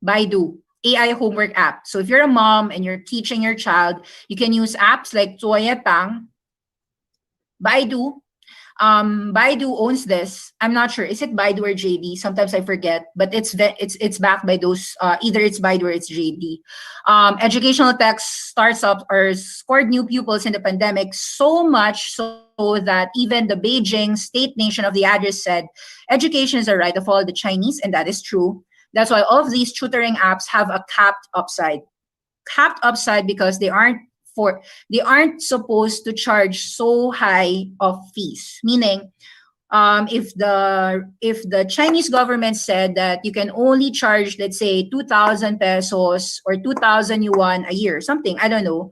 Baidu, AI homework app. So if you're a mom and you're teaching your child, you can use apps like Joyapang. Baidu owns this. I'm not sure. Is it Baidu or JD? Sometimes I forget, but it's backed by those. Either it's Baidu or it's JD. Educational tech startups are scored new pupils in the pandemic, so much so that even the Beijing state nation of the address said education is a right of all the Chinese, and that is true. That's why all of these tutoring apps have a capped upside. Capped upside because they aren't supposed to charge so high of fees. Meaning, if the Chinese government said that you can only charge, let's say, 2,000 pesos or 2,000 yuan a year, something, I don't know,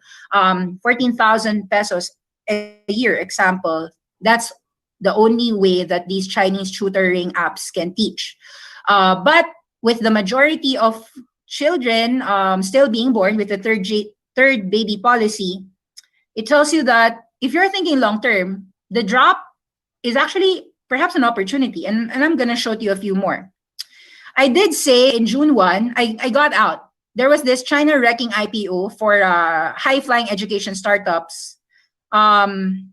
14,000 pesos a year, example, that's the only way that these Chinese tutoring apps can teach. But with the majority of children still being born with the third baby policy, it tells you that if you're thinking long term, the drop is actually perhaps an opportunity. And I'm going to show you a few more. I did say in June 1, I got out. There was this China wrecking IPO for high-flying education startups. Beijing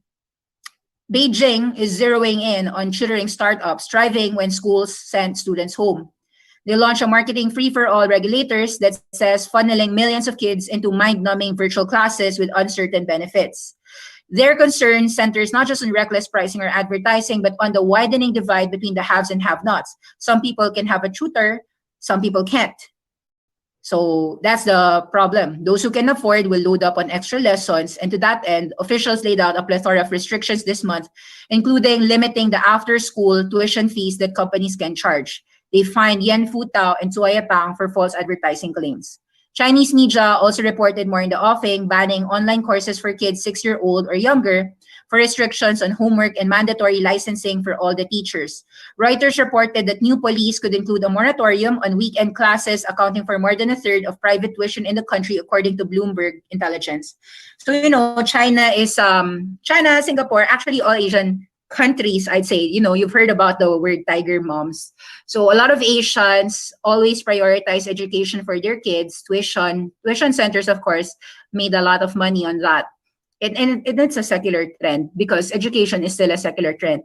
is zeroing in on tutoring startups, thriving when schools send students home. They launched a marketing free-for-all regulators that says funneling millions of kids into mind-numbing virtual classes with uncertain benefits. Their concern centers not just on reckless pricing or advertising, but on the widening divide between the haves and have-nots. Some people can have a tutor, some people can't. So that's the problem. Those who can afford will load up on extra lessons. And to that end, officials laid out a plethora of restrictions this month, including limiting the after-school tuition fees that companies can charge. They fined Yan Futao and Joyapang for false advertising claims. Chinese media also reported more in the offing, banning online courses for kids 6-year-old or younger, for restrictions on homework and mandatory licensing for all the teachers. Reuters reported that new policies could include a moratorium on weekend classes, accounting for more than a third of private tuition in the country, according to Bloomberg Intelligence. So, China, Singapore, actually all Asian countries, I'd say, you've heard about the word tiger moms. So a lot of Asians always prioritize education for their kids. Tuition centers, of course, made a lot of money on that. And it's a secular trend because education is still a secular trend.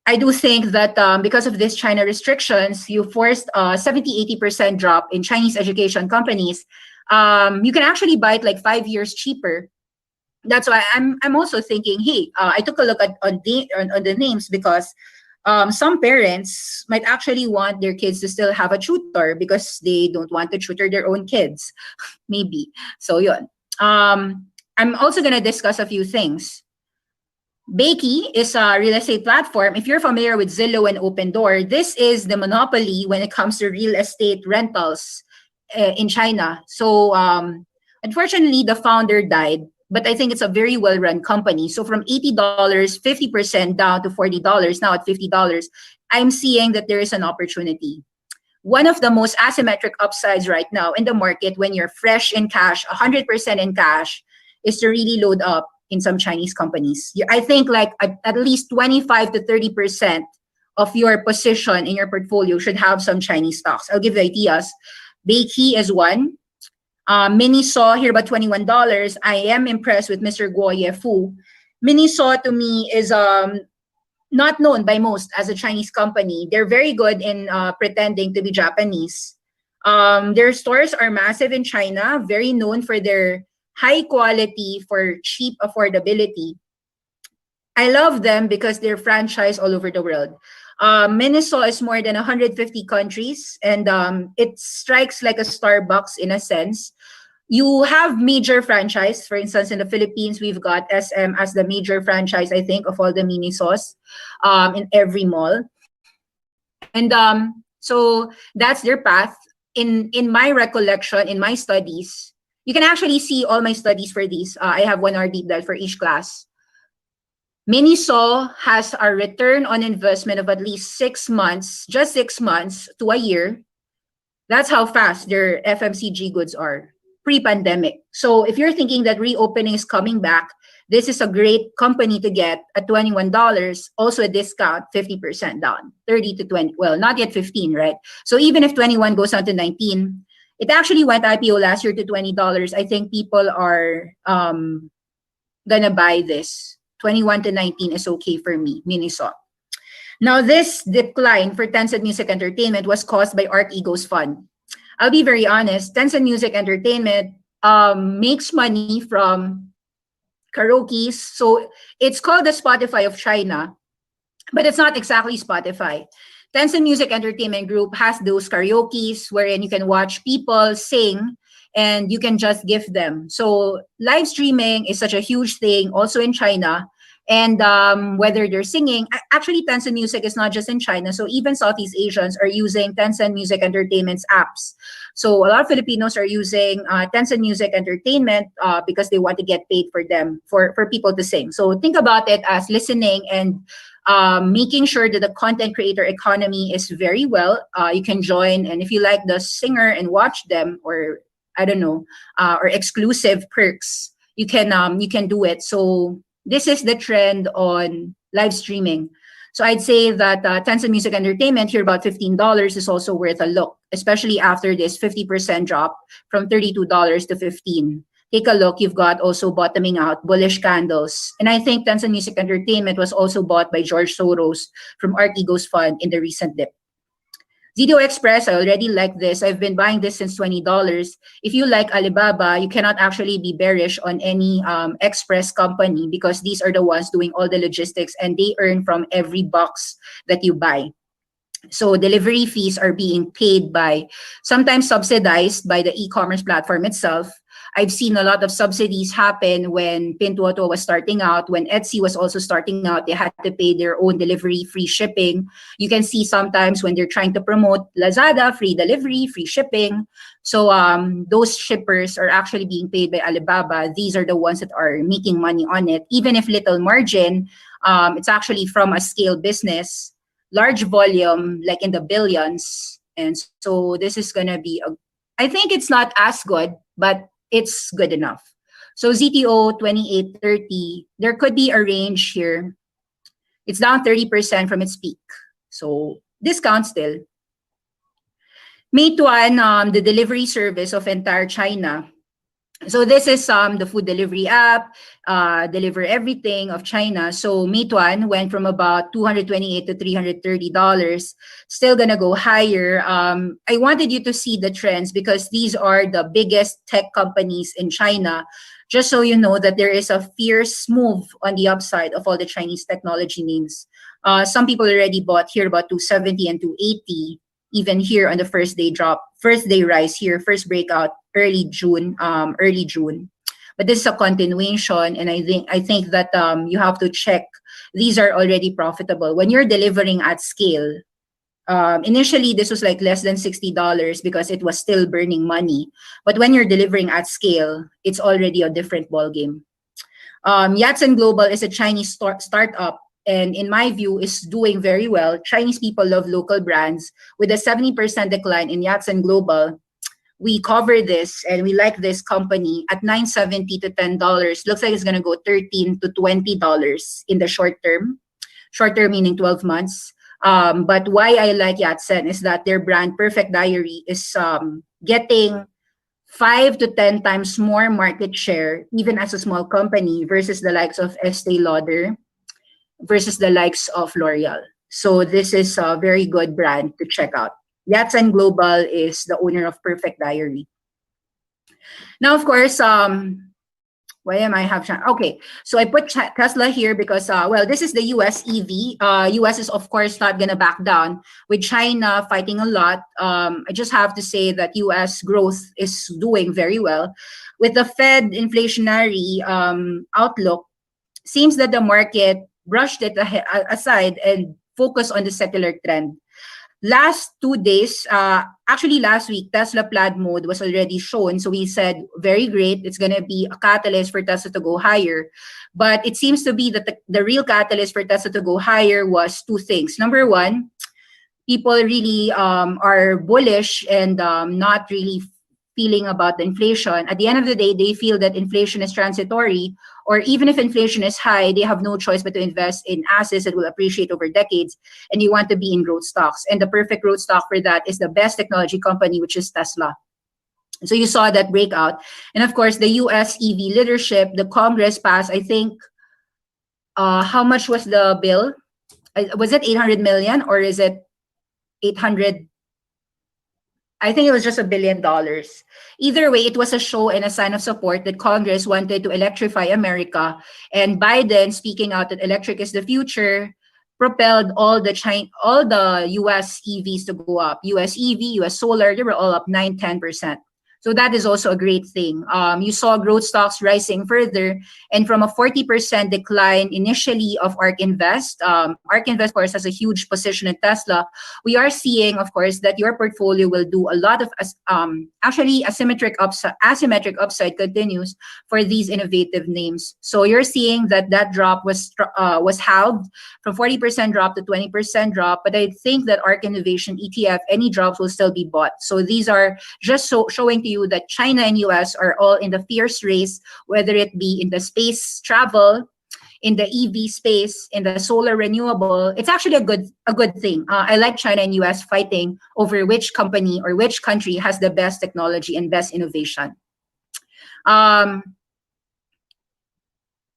I do think that because of this China restrictions, you forced a 70-80% drop in Chinese education companies. You can actually buy it like 5 years cheaper. That's why I'm also thinking, hey, I took a look at on the names because some parents might actually want their kids to still have a tutor because they don't want to tutor their own kids, maybe. So yun. I'm also gonna discuss a few things. Bakey is a real estate platform. If you're familiar with Zillow and Open Door, this is the monopoly when it comes to real estate rentals in China. So unfortunately, the founder died, but I think it's a very well-run company. So from $80, 50% down to $40, now at $50, I'm seeing that there is an opportunity. One of the most asymmetric upsides right now in the market when you're fresh in cash, 100% in cash, is to really load up in some Chinese companies. I think like at least 25 to 30% of your position in your portfolio should have some Chinese stocks. I'll give you ideas. Beiki is one. Miniso here about $21. I am impressed with Mr. Guo Yefu. Miniso to me is not known by most as a Chinese company. They're very good in pretending to be Japanese. Their stores are massive in China, very known for their high quality for cheap affordability. I love them because they're franchised all over the world. Miniso is more than 150 countries, and it strikes like a Starbucks in a sense. You have major franchise. For instance, in the Philippines, we've got SM as the major franchise, I think, of all the Minisos in every mall. And so that's their path. In my recollection, in my studies, you can actually see all my studies for these. I have 1 hour deep dive for each class. Miniso has a return on investment of at least 6 months, just 6 months to a year. That's how fast their FMCG goods are pre-pandemic. So if you're thinking that reopening is coming back, this is a great company to get at $21, also a discount, 50% down, 30 to 20, well, not yet 15, right? So even if 21 goes down to 19, it actually went IPO last year to $20. I think people are gonna buy this. 21 to 19 is okay for me, Miniso. Now, this decline for Tencent Music Entertainment was caused by Arc Ego's fund. I'll be very honest, Tencent Music Entertainment makes money from karaoke. So it's called the Spotify of China, but it's not exactly Spotify. Tencent Music Entertainment Group has those karaoke's wherein you can watch people sing and you can just gift them. So live streaming is such a huge thing also in China. And whether they're singing, actually Tencent Music is not just in China. So even Southeast Asians are using Tencent Music Entertainment's apps. So a lot of Filipinos are using Tencent Music Entertainment because they want to get paid for them, for people to sing. So think about it as listening and making sure that the content creator economy is very well. You can join, and if you like the singer and watch them, or I don't know, or exclusive perks, you can do it. So this is the trend on live streaming. So I'd say that Tencent Music Entertainment here about $15 is also worth a look, especially after this 50% drop from $32 to $15. Take a look. You've got also bottoming out, bullish candles. And I think Tencent Music Entertainment was also bought by George Soros from Arc Ego's fund in the recent dip. ZDO Express, I already like this. I've been buying this since $20. If you like Alibaba, you cannot actually be bearish on any express company because these are the ones doing all the logistics and they earn from every box that you buy. So delivery fees are being paid by, sometimes subsidized by the e-commerce platform itself. I've seen a lot of subsidies happen when Pinduoduo was starting out, when Etsy was also starting out, they had to pay their own delivery, free shipping. You can see sometimes when they're trying to promote Lazada, free delivery, free shipping. So those shippers are actually being paid by Alibaba. These are the ones that are making money on it. Even if little margin, it's actually from a scale business, large volume, like in the billions. And so this is going to be, I think it's not as good, but it's good enough. So ZTO 2830, there could be a range here. It's down 30% from its peak. So discount still. Meituan, the delivery service of entire China. So this is the food delivery app, deliver everything of China. So Meituan went from about $228 to $330, still gonna go higher. I wanted you to see the trends because these are the biggest tech companies in China. Just so you know that there is a fierce move on the upside of all the Chinese technology names. Some people already bought here about 270 and 280, even here on the first day drop, first day rise here, first breakout early June. But this is a continuation, and I think that you have to check. These are already profitable when you're delivering at scale. Initially, this was like less than $60 because it was still burning money. But when you're delivering at scale, it's already a different ballgame. Yatsen Global is a Chinese startup, and in my view, is doing very well. Chinese people love local brands. With a 70% decline in Yatsen Global, we cover this and we like this company at $9.70 to $10. Looks like it's gonna go $13 to $20 in the short term. Short term meaning 12 months. But why I like Yatsen is that their brand Perfect Diary is getting 5 to 10 times more market share, even as a small company, versus the likes of Estee Lauder, versus the likes of L'Oreal. So this is a very good brand to check out. Yatsen Global is the owner of Perfect Diary. Now, of course, why am I have okay? So I put Tesla here because well, this is the U.S. EV. U.S. is of course not gonna back down with China fighting a lot. I just have to say that U.S. growth is doing very well, with the Fed inflationary outlook. Seems that the market brushed it aside and focused on the secular trend. Last 2 days, actually last week, Tesla plaid mode was already shown. So we said, very great, it's going to be a catalyst for Tesla to go higher. But it seems to be that the real catalyst for Tesla to go higher was two things. Number one, people really are bullish and not really feeling about the inflation. At the end of the day, they feel that inflation is transitory, or even if inflation is high, they have no choice but to invest in assets that will appreciate over decades, and you want to be in growth stocks. And the perfect growth stock for that is the best technology company, which is Tesla. So you saw that breakout. And of course, the US EV leadership, the Congress passed, I think, how much was the bill? Was it 800 million or is it 800? I think it was just $1 billion. Either way, it was a show and a sign of support that Congress wanted to electrify America. And Biden, speaking out that electric is the future, propelled all the US EVs to go up. US EV, US solar, they were all up 9-10%. So that is also a great thing. You saw growth stocks rising further, and from a 40% decline initially of ARK Invest, ARK Invest, of course, has a huge position in Tesla. We are seeing, of course, that your portfolio will do a lot of, actually, asymmetric upside continues for these innovative names. So you're seeing that drop was halved from 40% drop to 20% drop. But I think that ARK Innovation ETF, any drops will still be bought. So these are just showing to you that China and US are all in the fierce race, whether it be in the space travel, in the EV space, in the solar renewable. It's actually a good thing. I like China and US fighting over which company or which country has the best technology and best innovation.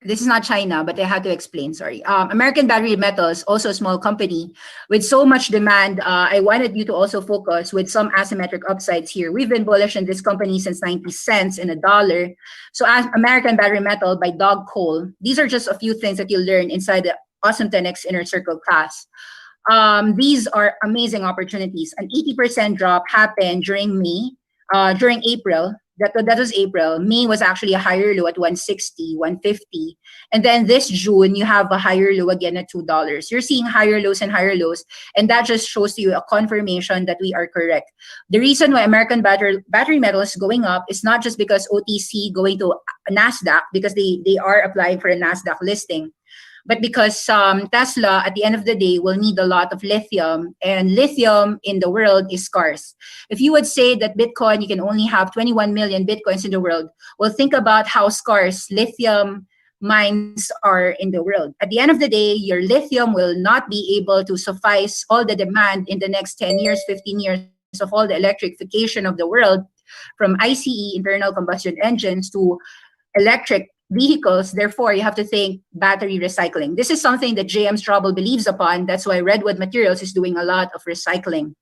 This is not China, but I had to explain, sorry. American Battery Metals, also a small company with so much demand. I wanted you to also focus with some asymmetric upsides here. We've been bullish in this company since 90 cents in $1. So as American Battery Metal by Doug Cole, these are just a few things that you'll learn inside the Awesome10X Inner Circle class. These are amazing opportunities. An 80% drop happened during April. That was April. May was actually a higher low at 160, 150. And then this June, you have a higher low again at $2. You're seeing higher lows and higher lows. And that just shows to you a confirmation that we are correct. The reason why American battery metal is going up is not just because OTC going to NASDAQ, because they are applying for a NASDAQ listing, but because Tesla, at the end of the day, will need a lot of lithium, and lithium in the world is scarce. If you would say that Bitcoin, you can only have 21 million Bitcoins in the world, well, think about how scarce lithium mines are in the world. At the end of the day, your lithium will not be able to suffice all the demand in the next 10 years, 15 years of all the electrification of the world. from ICE, internal combustion engines, to electric vehicles. Therefore, you have to think battery recycling. This is something that JM Straubel believes upon. That's why Redwood Materials is doing a lot of recycling.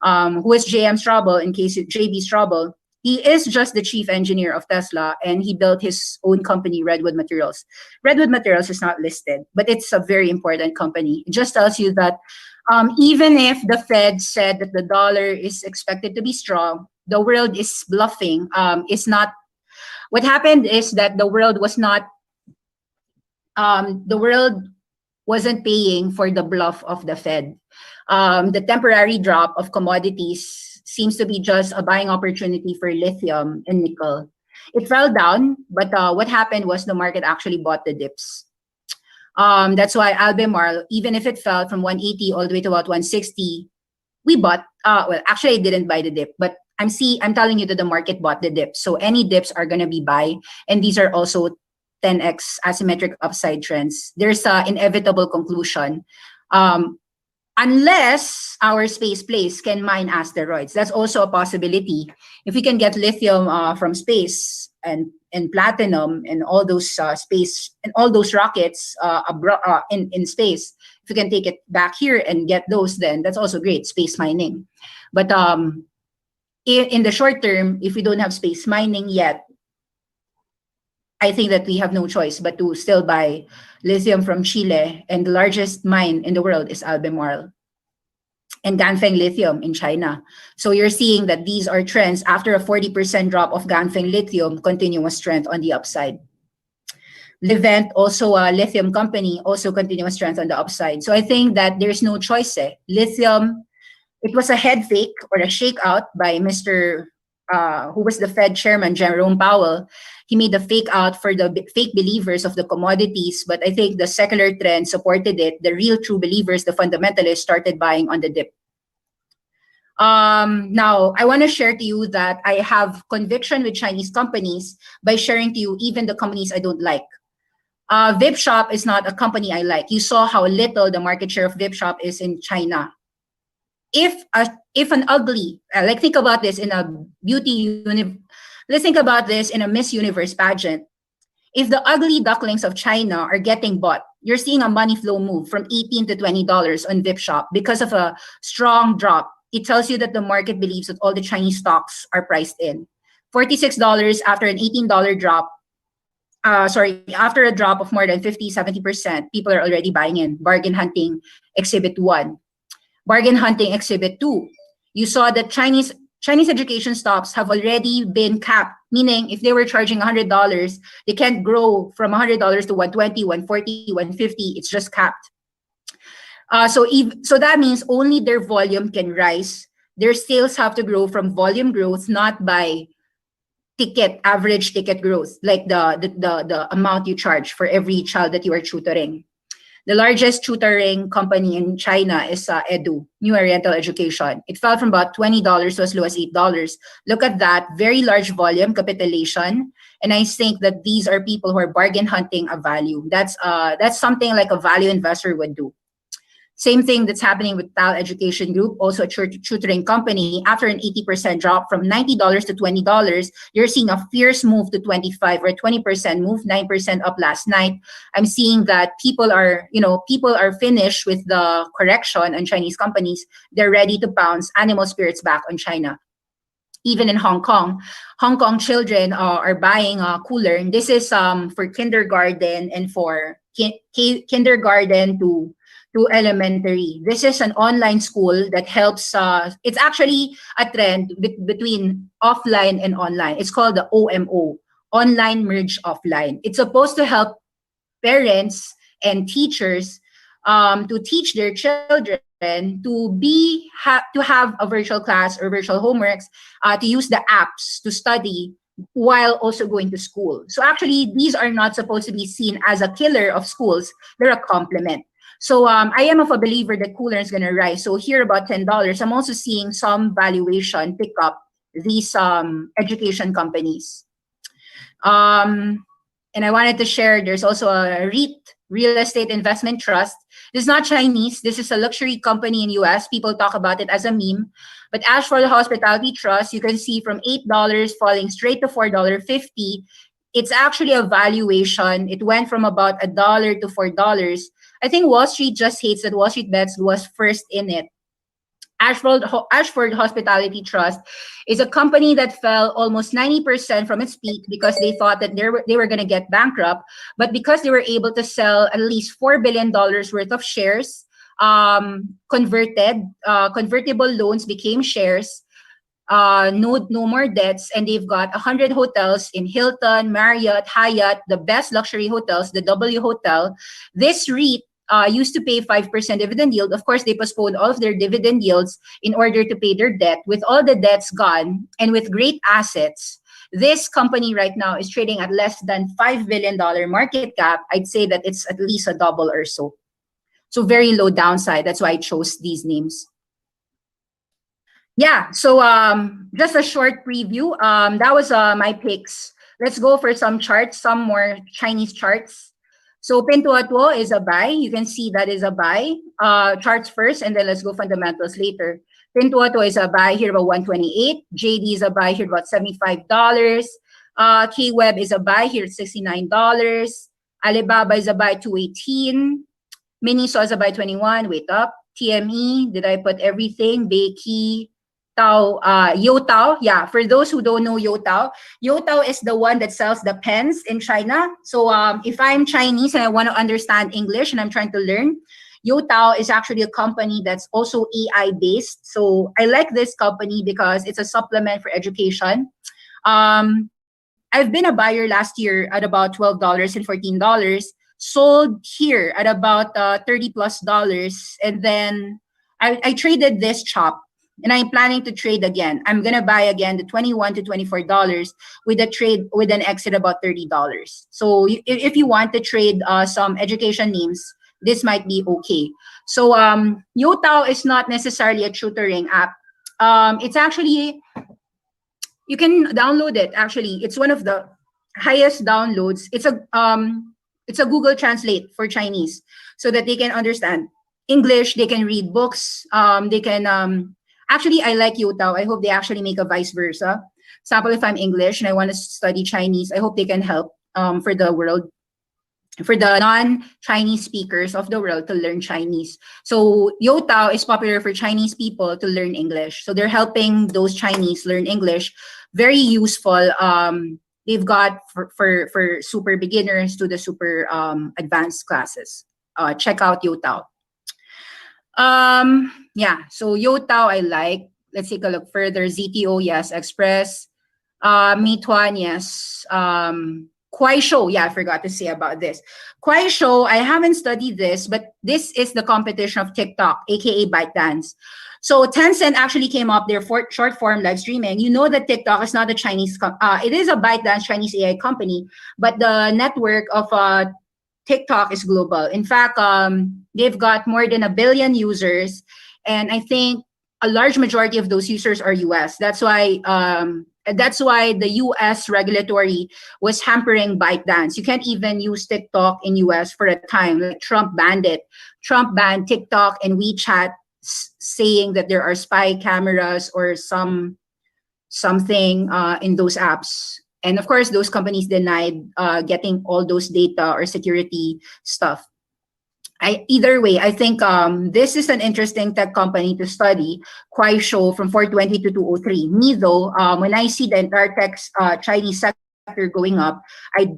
Who is JM Straubel? In case JB Straubel, he is just the chief engineer of Tesla, and he built his own company, Redwood Materials. Redwood Materials is not listed, but it's a very important company. It just tells you that even if the Fed said that the dollar is expected to be strong, the world is bluffing. It's not. What happened is that the world wasn't paying for the bluff of the Fed. The temporary drop of commodities seems to be just a buying opportunity for lithium and nickel. It fell down, but what happened was the market actually bought the dips. That's why Albemarle, even if it fell from 180 all the way to about 160, we bought. Well, actually, I didn't buy the dip, but I'm telling you that the market bought the dip. So any dips are going to be buy. And these are also 10x asymmetric upside trends. There's an inevitable conclusion. Unless our space place can mine asteroids. That's also a possibility. If we can get lithium from space and platinum and all those space and all those rockets in space, if we can take it back here and get those, then that's also great, space mining. But in the short term, if we don't have space mining yet, I think that we have no choice but to still buy lithium from Chile, and the largest mine in the world is Albemarle, and Ganfeng Lithium in China. So you're seeing that these are trends. After a 40% drop of Ganfeng Lithium, continuous strength on the upside. Livent, also a lithium company, also continuous strength on the upside. So I think that there's no choice. Lithium, it was a head fake or a shakeout by Mr. Who was the Fed chairman, Jerome Powell. He made the fake out for the fake believers of the commodities, but I think the secular trend supported it. The real true believers, the fundamentalists, started buying on the dip. Now, I want to share to you that I have conviction with Chinese companies by sharing to you even the companies I don't like. VipShop is not a company I like. You saw how little the market share of VipShop is in China. If an ugly, like think about this in a let's think about this in a Miss Universe pageant. If the ugly ducklings of China are getting bought, you're seeing a money flow move from $18 to $20 on VipShop because of a strong drop. It tells you that the market believes that all the Chinese stocks are priced in. $46 after an $18 drop. After a drop of more than 50, 70%, people are already buying in. Bargain hunting exhibit 1. Bargain hunting exhibit 2. You saw that Chinese education stocks have already been capped, meaning if they were charging $100, they can't grow from $100 to $120, $140, $150. It's just capped. So that means only their volume can rise. Their sales have to grow from volume growth, not by average ticket growth, like the amount you charge for every child that you are tutoring. The largest tutoring company in China is Edu, New Oriental Education. It fell from about $20 to as low as $8. Look at that, very large volume capitalization. And I think that these are people who are bargain hunting a value. That's something like a value investor would do. Same thing that's happening with Tal Education Group, also a tutoring company. After an 80% drop from $90 to $20, you're seeing a fierce move to 25 or 20% move, 9% up last night. I'm seeing that people are finished with the correction on Chinese companies. They're ready to bounce animal spirits back on China. Even in Hong Kong children are buying a cooler. And this is for kindergarten and for kindergarten to elementary. This is an online school that helps, it's actually a trend between offline and online. It's called the OMO, Online Merge Offline. It's supposed to help parents and teachers to teach their children to have a virtual class or virtual homeworks, to use the apps to study while also going to school. So actually, these are not supposed to be seen as a killer of schools. They're a complement. So I am of a believer that cooler is going to rise. So here about $10. I'm also seeing some valuation pick up these education companies. And I wanted to share, there's also a REIT, Real Estate Investment Trust. This is not Chinese. This is a luxury company in US. People talk about it as a meme. But Ashford Hospitality Trust, you can see from $8 falling straight to $4.50. It's actually a valuation. It went from about $1 to $4. I think Wall Street just hates that Wall Street Bets was first in it. Ashford Hospitality Trust is a company that fell almost 90% from its peak because they thought that they were going to get bankrupt. But because they were able to sell at least $4 billion worth of shares, convertible loans became shares, no more debts, and they've got 100 hotels in Hilton, Marriott, Hyatt, the best luxury hotels, the W Hotel. This REIT used to pay 5% dividend yield. Of course, they postponed all of their dividend yields in order to pay their debt. With all the debts gone and with great assets, this company right now is trading at less than $5 billion market cap. I'd say that it's at least a double or so. So very low downside. That's why I chose these names. Yeah, so just a short preview. That was my picks. Let's go for some charts, some more Chinese charts. So Pintuatuo is a buy. You can see that is a buy. Charts first, and then let's go fundamentals later. Pintuatuo is a buy here about 128. JD is a buy here about $75. K-Web is a buy here at $69. Alibaba is a buy 218. Miniso is a buy 21. Wait up. TME, did I put everything? Beiki, Tao, Youtao. Yeah, for those who don't know Youtao is the one that sells the pens in China. So if I'm Chinese and I want to understand English and I'm trying to learn, Youtao is actually a company that's also AI based. So I like this company because it's a supplement for education. I've been a buyer last year at about $12 and $14. Sold here at about $30+, and then I traded this chop, and I'm planning to trade again. I'm gonna buy again the $21 to $24 with a trade with an exit about $30. So if you want to trade some education names, this might be okay. So Youtao is not necessarily a tutoring app. It's actually, you can download it. Actually, it's one of the highest downloads. It's a Google Translate for Chinese so that they can understand English, they can read books, they can, actually, I like Youtao. I hope they actually make a vice versa. Example, if I'm English and I want to study Chinese, I hope they can help for the world, for the non-Chinese speakers of the world to learn Chinese. So Youtao is popular for Chinese people to learn English. So they're helping those Chinese learn English. Very useful. They've got for super beginners to the super advanced classes. Check out Youtao. Yeah, so Youtao I like. Let's take a look further. ZTO, yes. Express. Meituan, yes. Kuaishou, yeah, I forgot to say about this. Kuaishou, I haven't studied this, but this is the competition of TikTok, aka ByteDance. So Tencent actually came up their short form live streaming. You know that TikTok is not a Chinese, it is a ByteDance Chinese AI company, but the network of TikTok is global. In fact, they've got more than 1 billion users, and I think a large majority of those users are US. That's why the US regulatory was hampering ByteDance. You can't even use TikTok in US for a time. Like Trump banned it. Trump banned TikTok and WeChat, saying that there are spy cameras or something in those apps. And of course, those companies denied getting all those data or security stuff. Either way, I think this is an interesting tech company to study. Kuaishou from 420 to 203. Me though, when I see the entire tech Chinese sector going up, I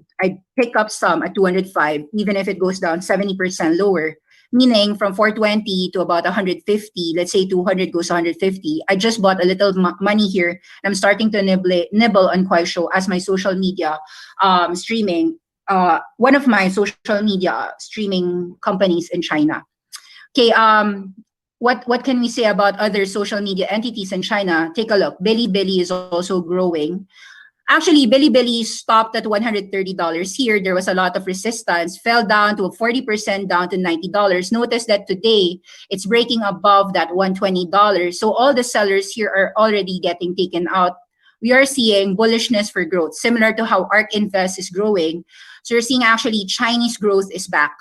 pick up some at 205, even if it goes down 70% lower. Meaning from 420 to about 150, let's say 200 goes to 150. I just bought a little money here, and I'm starting to nibble on Kuaishou as my social media streaming. One of my social media streaming companies in China. Okay, what can we say about other social media entities in China? Take a look. Bilibili is also growing. Actually, Bilibili stopped at $130 here. There was a lot of resistance, fell down to 40% down to $90. Notice that today it's breaking above that $120. So all the sellers here are already getting taken out. We are seeing bullishness for growth, similar to how ARK Invest is growing. So you're seeing actually Chinese growth is back.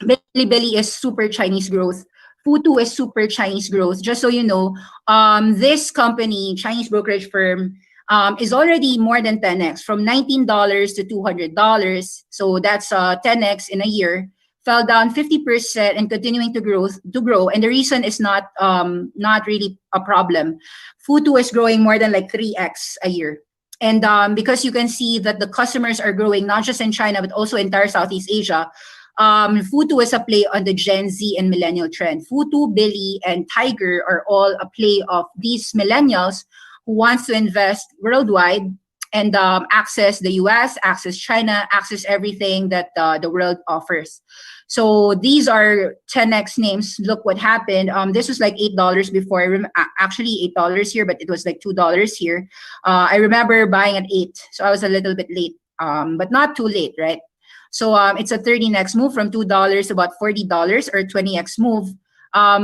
Bilibili is super Chinese growth. Futu is super Chinese growth. Just so you know, this company, Chinese brokerage firm, is already more than 10x from $19 to $200. So that's 10x in a year. Fell down 50% and continuing to grow. And the reason is not really a problem. Futu is growing more than like 3x a year. And because you can see that the customers are growing not just in China but also entire Southeast Asia, Futu is a play on the Gen Z and millennial trend. Futu, Billy, and Tiger are all a play of these millennials who wants to invest worldwide and access the US, access China, access everything that the world offers. So these are 10x names. Look what happened. This was like $8 before. Actually $8 here, but it was like $2 here. I remember buying at 8, so I was a little bit late, but not too late, right? So it's a 13x move from $2 to about $40 or 20x move.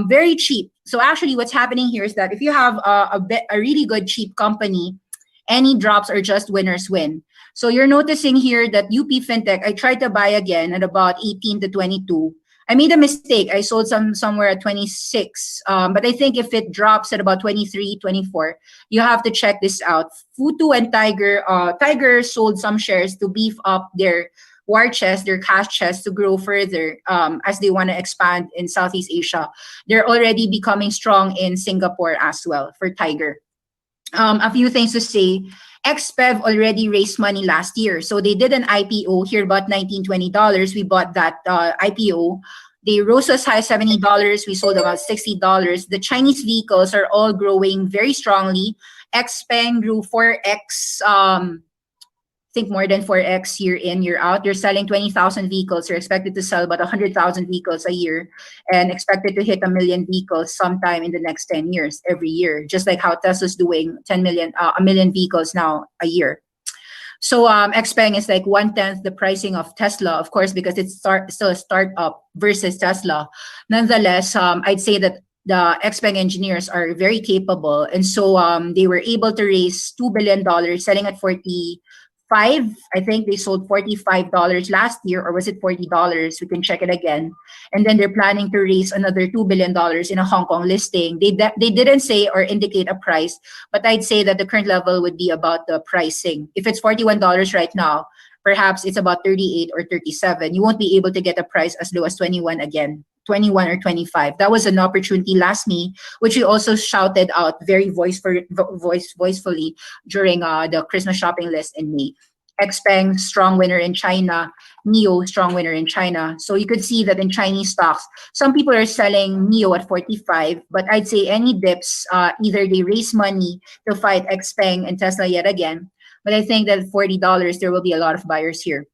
Very cheap. So actually what's happening here is that if you have a really good cheap company, any drops are just winners win. So you're noticing here that UP Fintech, I tried to buy again at about 18 to 22. I made a mistake. I sold somewhere at 26. But I think if it drops at about 23, 24, you have to check this out. Futu and Tiger sold some shares to beef up their war chest, their cash chest to grow further as they want to expand in Southeast Asia. They're already becoming strong in Singapore as well for Tiger. A few things to say. XPEV already raised money last year. So they did an IPO here about $19, $20. We bought that IPO. They rose as high as $70. We sold about $60. The Chinese vehicles are all growing very strongly. XPeng grew 4x, think more than 4x year in, year out. They're selling 20,000 vehicles. They're expected to sell about 100,000 vehicles a year and expected to hit 1 million vehicles sometime in the next 10 years, every year, just like how Tesla's doing 1 million vehicles now a year. So XPeng is like 1/10 the pricing of Tesla, of course, because it's still a startup versus Tesla. Nonetheless, I'd say that the XPeng engineers are very capable. And so they were able to raise $2 billion, selling at 45. I think they sold $45 last year, or was it $40? We can check it again. And then they're planning to raise another $2 billion in a Hong Kong listing. They didn't say or indicate a price, but I'd say that the current level would be about the pricing. If it's $41 right now, perhaps it's about 38 or 37. You won't be able to get a price as low as 21 again. 21 or 25. That was an opportunity last May, which we also shouted out very voicefully during the Christmas shopping list in May. XPeng, strong winner in China. NIO, strong winner in China. So you could see that in Chinese stocks, some people are selling NIO at 45, but I'd say any dips, either they raise money to fight XPeng and Tesla yet again. But I think that at $40, there will be a lot of buyers here.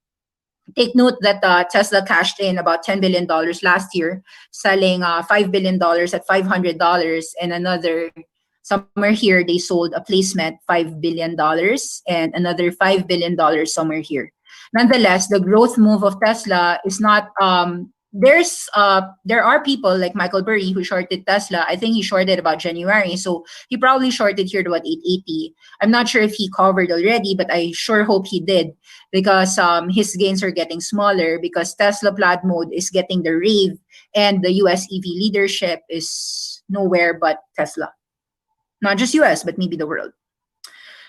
Take note that Tesla cashed in about $10 billion last year, selling $5 billion at $500, and another, somewhere here, they sold a placement, $5 billion, and another $5 billion somewhere here. Nonetheless, the growth move of Tesla is not, there are people like Michael Burry who shorted Tesla. I think he shorted about January, so he probably shorted here to about 880. I'm not sure if he covered already, but I sure hope he did, because his gains are getting smaller because Tesla Plaid mode is getting the rave and the US EV leadership is nowhere but Tesla. Not just US, but maybe the world.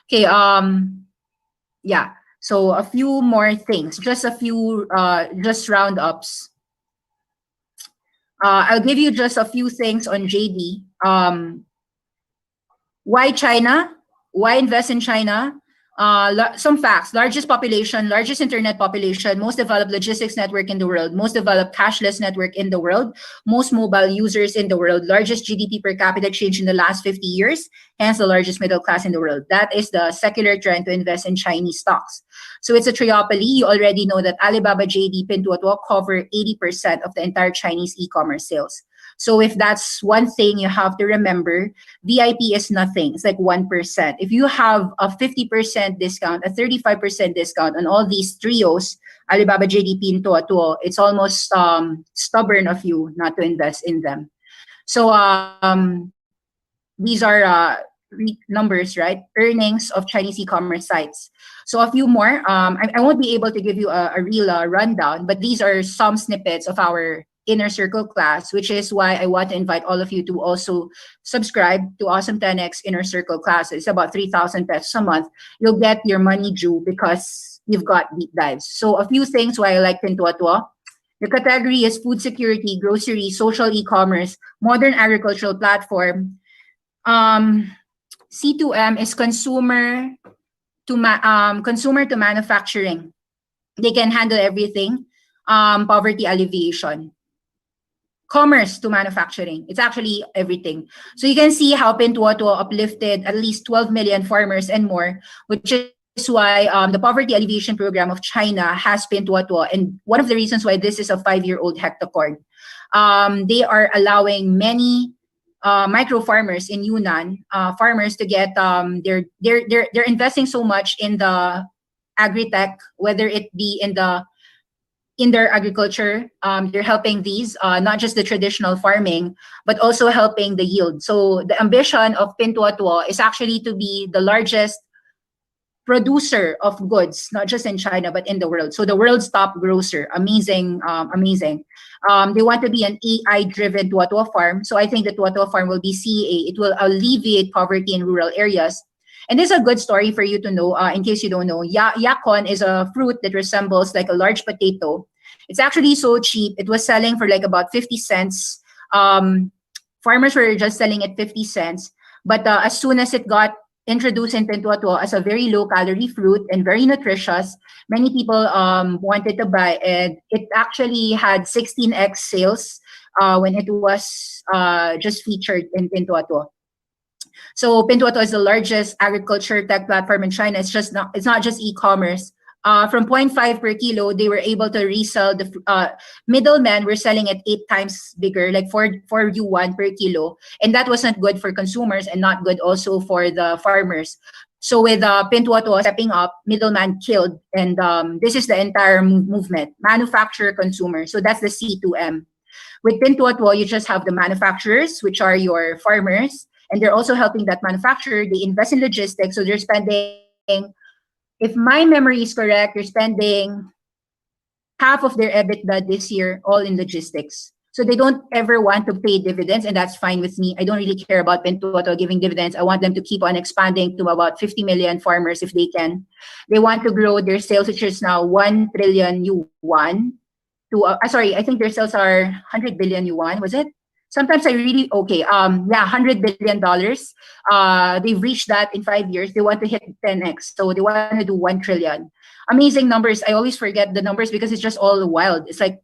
Okay, yeah. So a few more things, just a few, just roundups. I'll give you just a few things on JD. Why China? Why invest in China? Some facts: largest population, largest internet population, most developed logistics network in the world, most developed cashless network in the world, most mobile users in the world, largest GDP per capita exchange in the last 50 years, hence the largest middle class in the world. That is the secular trend to invest in Chinese stocks. So it's a triopoly. You already know that Alibaba, JD, Pinduoduo cover 80% of the entire Chinese e-commerce sales. So if that's one thing you have to remember, VIP is nothing. It's like 1%. If you have a 50% discount, a 35% discount on all these trios, Alibaba, JD, Pinduoduo, it's almost stubborn of you not to invest in them. So these are numbers, right? Earnings of Chinese e-commerce sites. So a few more. I won't be able to give you a real rundown, but these are some snippets of our inner circle class, which is why I want to invite all of you to also subscribe to Awesome10X inner circle class. It's about 3,000 pesos a month. You'll get your money due because you've got deep dives. So a few things why I like Pintuatua. The category is food security, grocery, social e-commerce, modern agricultural platform. C2M is consumer to manufacturing. They can handle everything. Poverty alleviation. Commerce to manufacturing. It's actually everything. So you can see how Pintuatua uplifted at least 12 million farmers and more, which is why the poverty alleviation program of China has Pintuatua. And one of the reasons why this is a 5-year-old hectacorn. They are allowing many micro farmers in Yunnan, farmers to get they're investing so much in the agri-tech, whether it be in their agriculture. They're helping these, not just the traditional farming, but also helping the yield. So the ambition of Pintuatua is actually to be the largest producer of goods, not just in China, but in the world. So the world's top grocer. Amazing, amazing. They want to be an AI-driven Tuatua farm. So I think the Tuatua farm will be CA. It will alleviate poverty in rural areas. And this is a good story for you to know, in case you don't know. Yakon is a fruit that resembles like a large potato. It's actually so cheap. It was selling for like about 50 cents. Farmers were just selling it 50 cents. But as soon as it got introduced in Pintuatua as a very low-calorie fruit and very nutritious, many people wanted to buy it. It actually had 16x sales when it was just featured in Pintuatua. So Pintuatua is the largest agriculture tech platform in China. It's not just e-commerce. From 0.5 per kilo, they were able to resell the middlemen were selling it 8 times bigger, like 4 yuan per kilo, and that wasn't good for consumers and not good also for the farmers. So with Pintuatua stepping up, middleman killed, and this is the entire movement: manufacturer, consumer. So that's the C2M. With Pintuatua, you just have the manufacturers, which are your farmers, and they're also helping that manufacturer. They invest in logistics, so they're spending. If my memory is correct, you're spending half of their EBITDA this year all in logistics. So they don't ever want to pay dividends, and that's fine with me. I don't really care about Pintuatua giving dividends. I want them to keep on expanding to about 50 million farmers if they can. They want to grow their sales, which is now 1 trillion yuan. I think their sales are 100 billion yuan, was it? Sometimes $100 billion. They've reached that in 5 years. They want to hit 10x. So they want to do 1 trillion. Amazing numbers. I always forget the numbers because it's just all wild. It's like,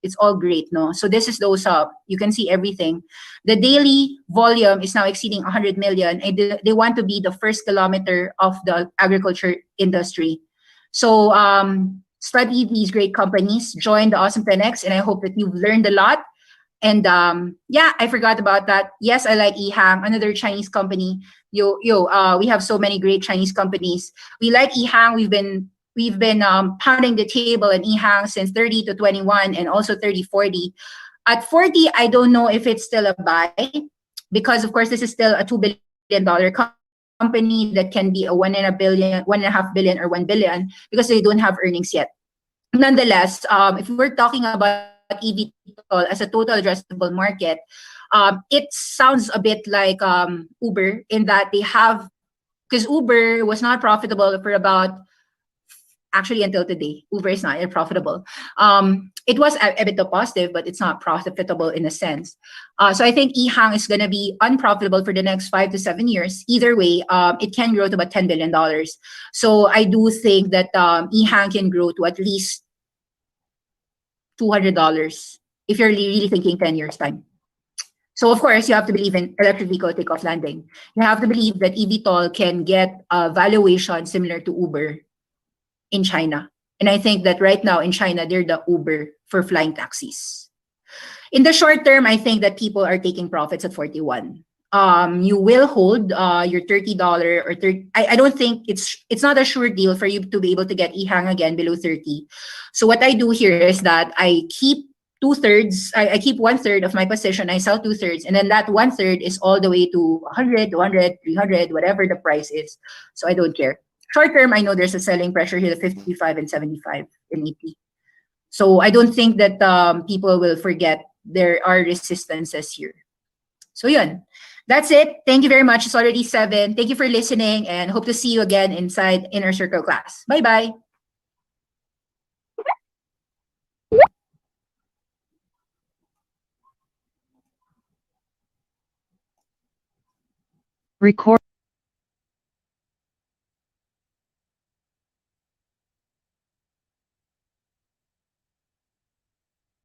it's all great, no? So this is those you can see everything. The daily volume is now exceeding 100 million. And they want to be the first kilometer of the agriculture industry. So study these great companies, join the Awesome10X, and I hope that you've learned a lot. And I forgot about that. Yes, I like EHang, another Chinese company. We have so many great Chinese companies. We like EHang. We've been pounding the table in EHang since 30 to 21 and also 30-40. At 40, I don't know if it's still a buy because, of course, this is still a $2 billion company that can be a 1.5 billion, or 1 billion because they don't have earnings yet. Nonetheless, if we're talking about eVTOL as a total addressable market, it sounds a bit like Uber in that they have, because Uber was not profitable for about, actually until today, Uber is not profitable. It was EBITDA positive, but it's not profitable in a sense. So I think EHang is going to be unprofitable for the next 5 to 7 years. Either way, it can grow to about $10 billion. So I do think that EHang can grow to at least $200 if you're really thinking 10 years time. So of course, you have to believe in electric vehicle takeoff landing. You have to believe that eVTOL can get a valuation similar to Uber in China. And I think that right now in China, they're the Uber for flying taxis. In the short term, I think that people are taking profits at 41. You will hold your $30 or 30. I don't think it's not a sure deal for you to be able to get EHang again below 30. So what I do here is that I keep 2/3. I keep 1/3 of my position. I sell 2/3, and then that 1/3 is all the way to 100, 200, 300, whatever the price is. So I don't care. Short term, I know there's a selling pressure here, the 55 and 75 and 80. So I don't think that people will forget there are resistances here. So yun. That's it. Thank you very much. It's already 7. Thank you for listening, and hope to see you again inside Inner Circle class. Bye-bye. Record.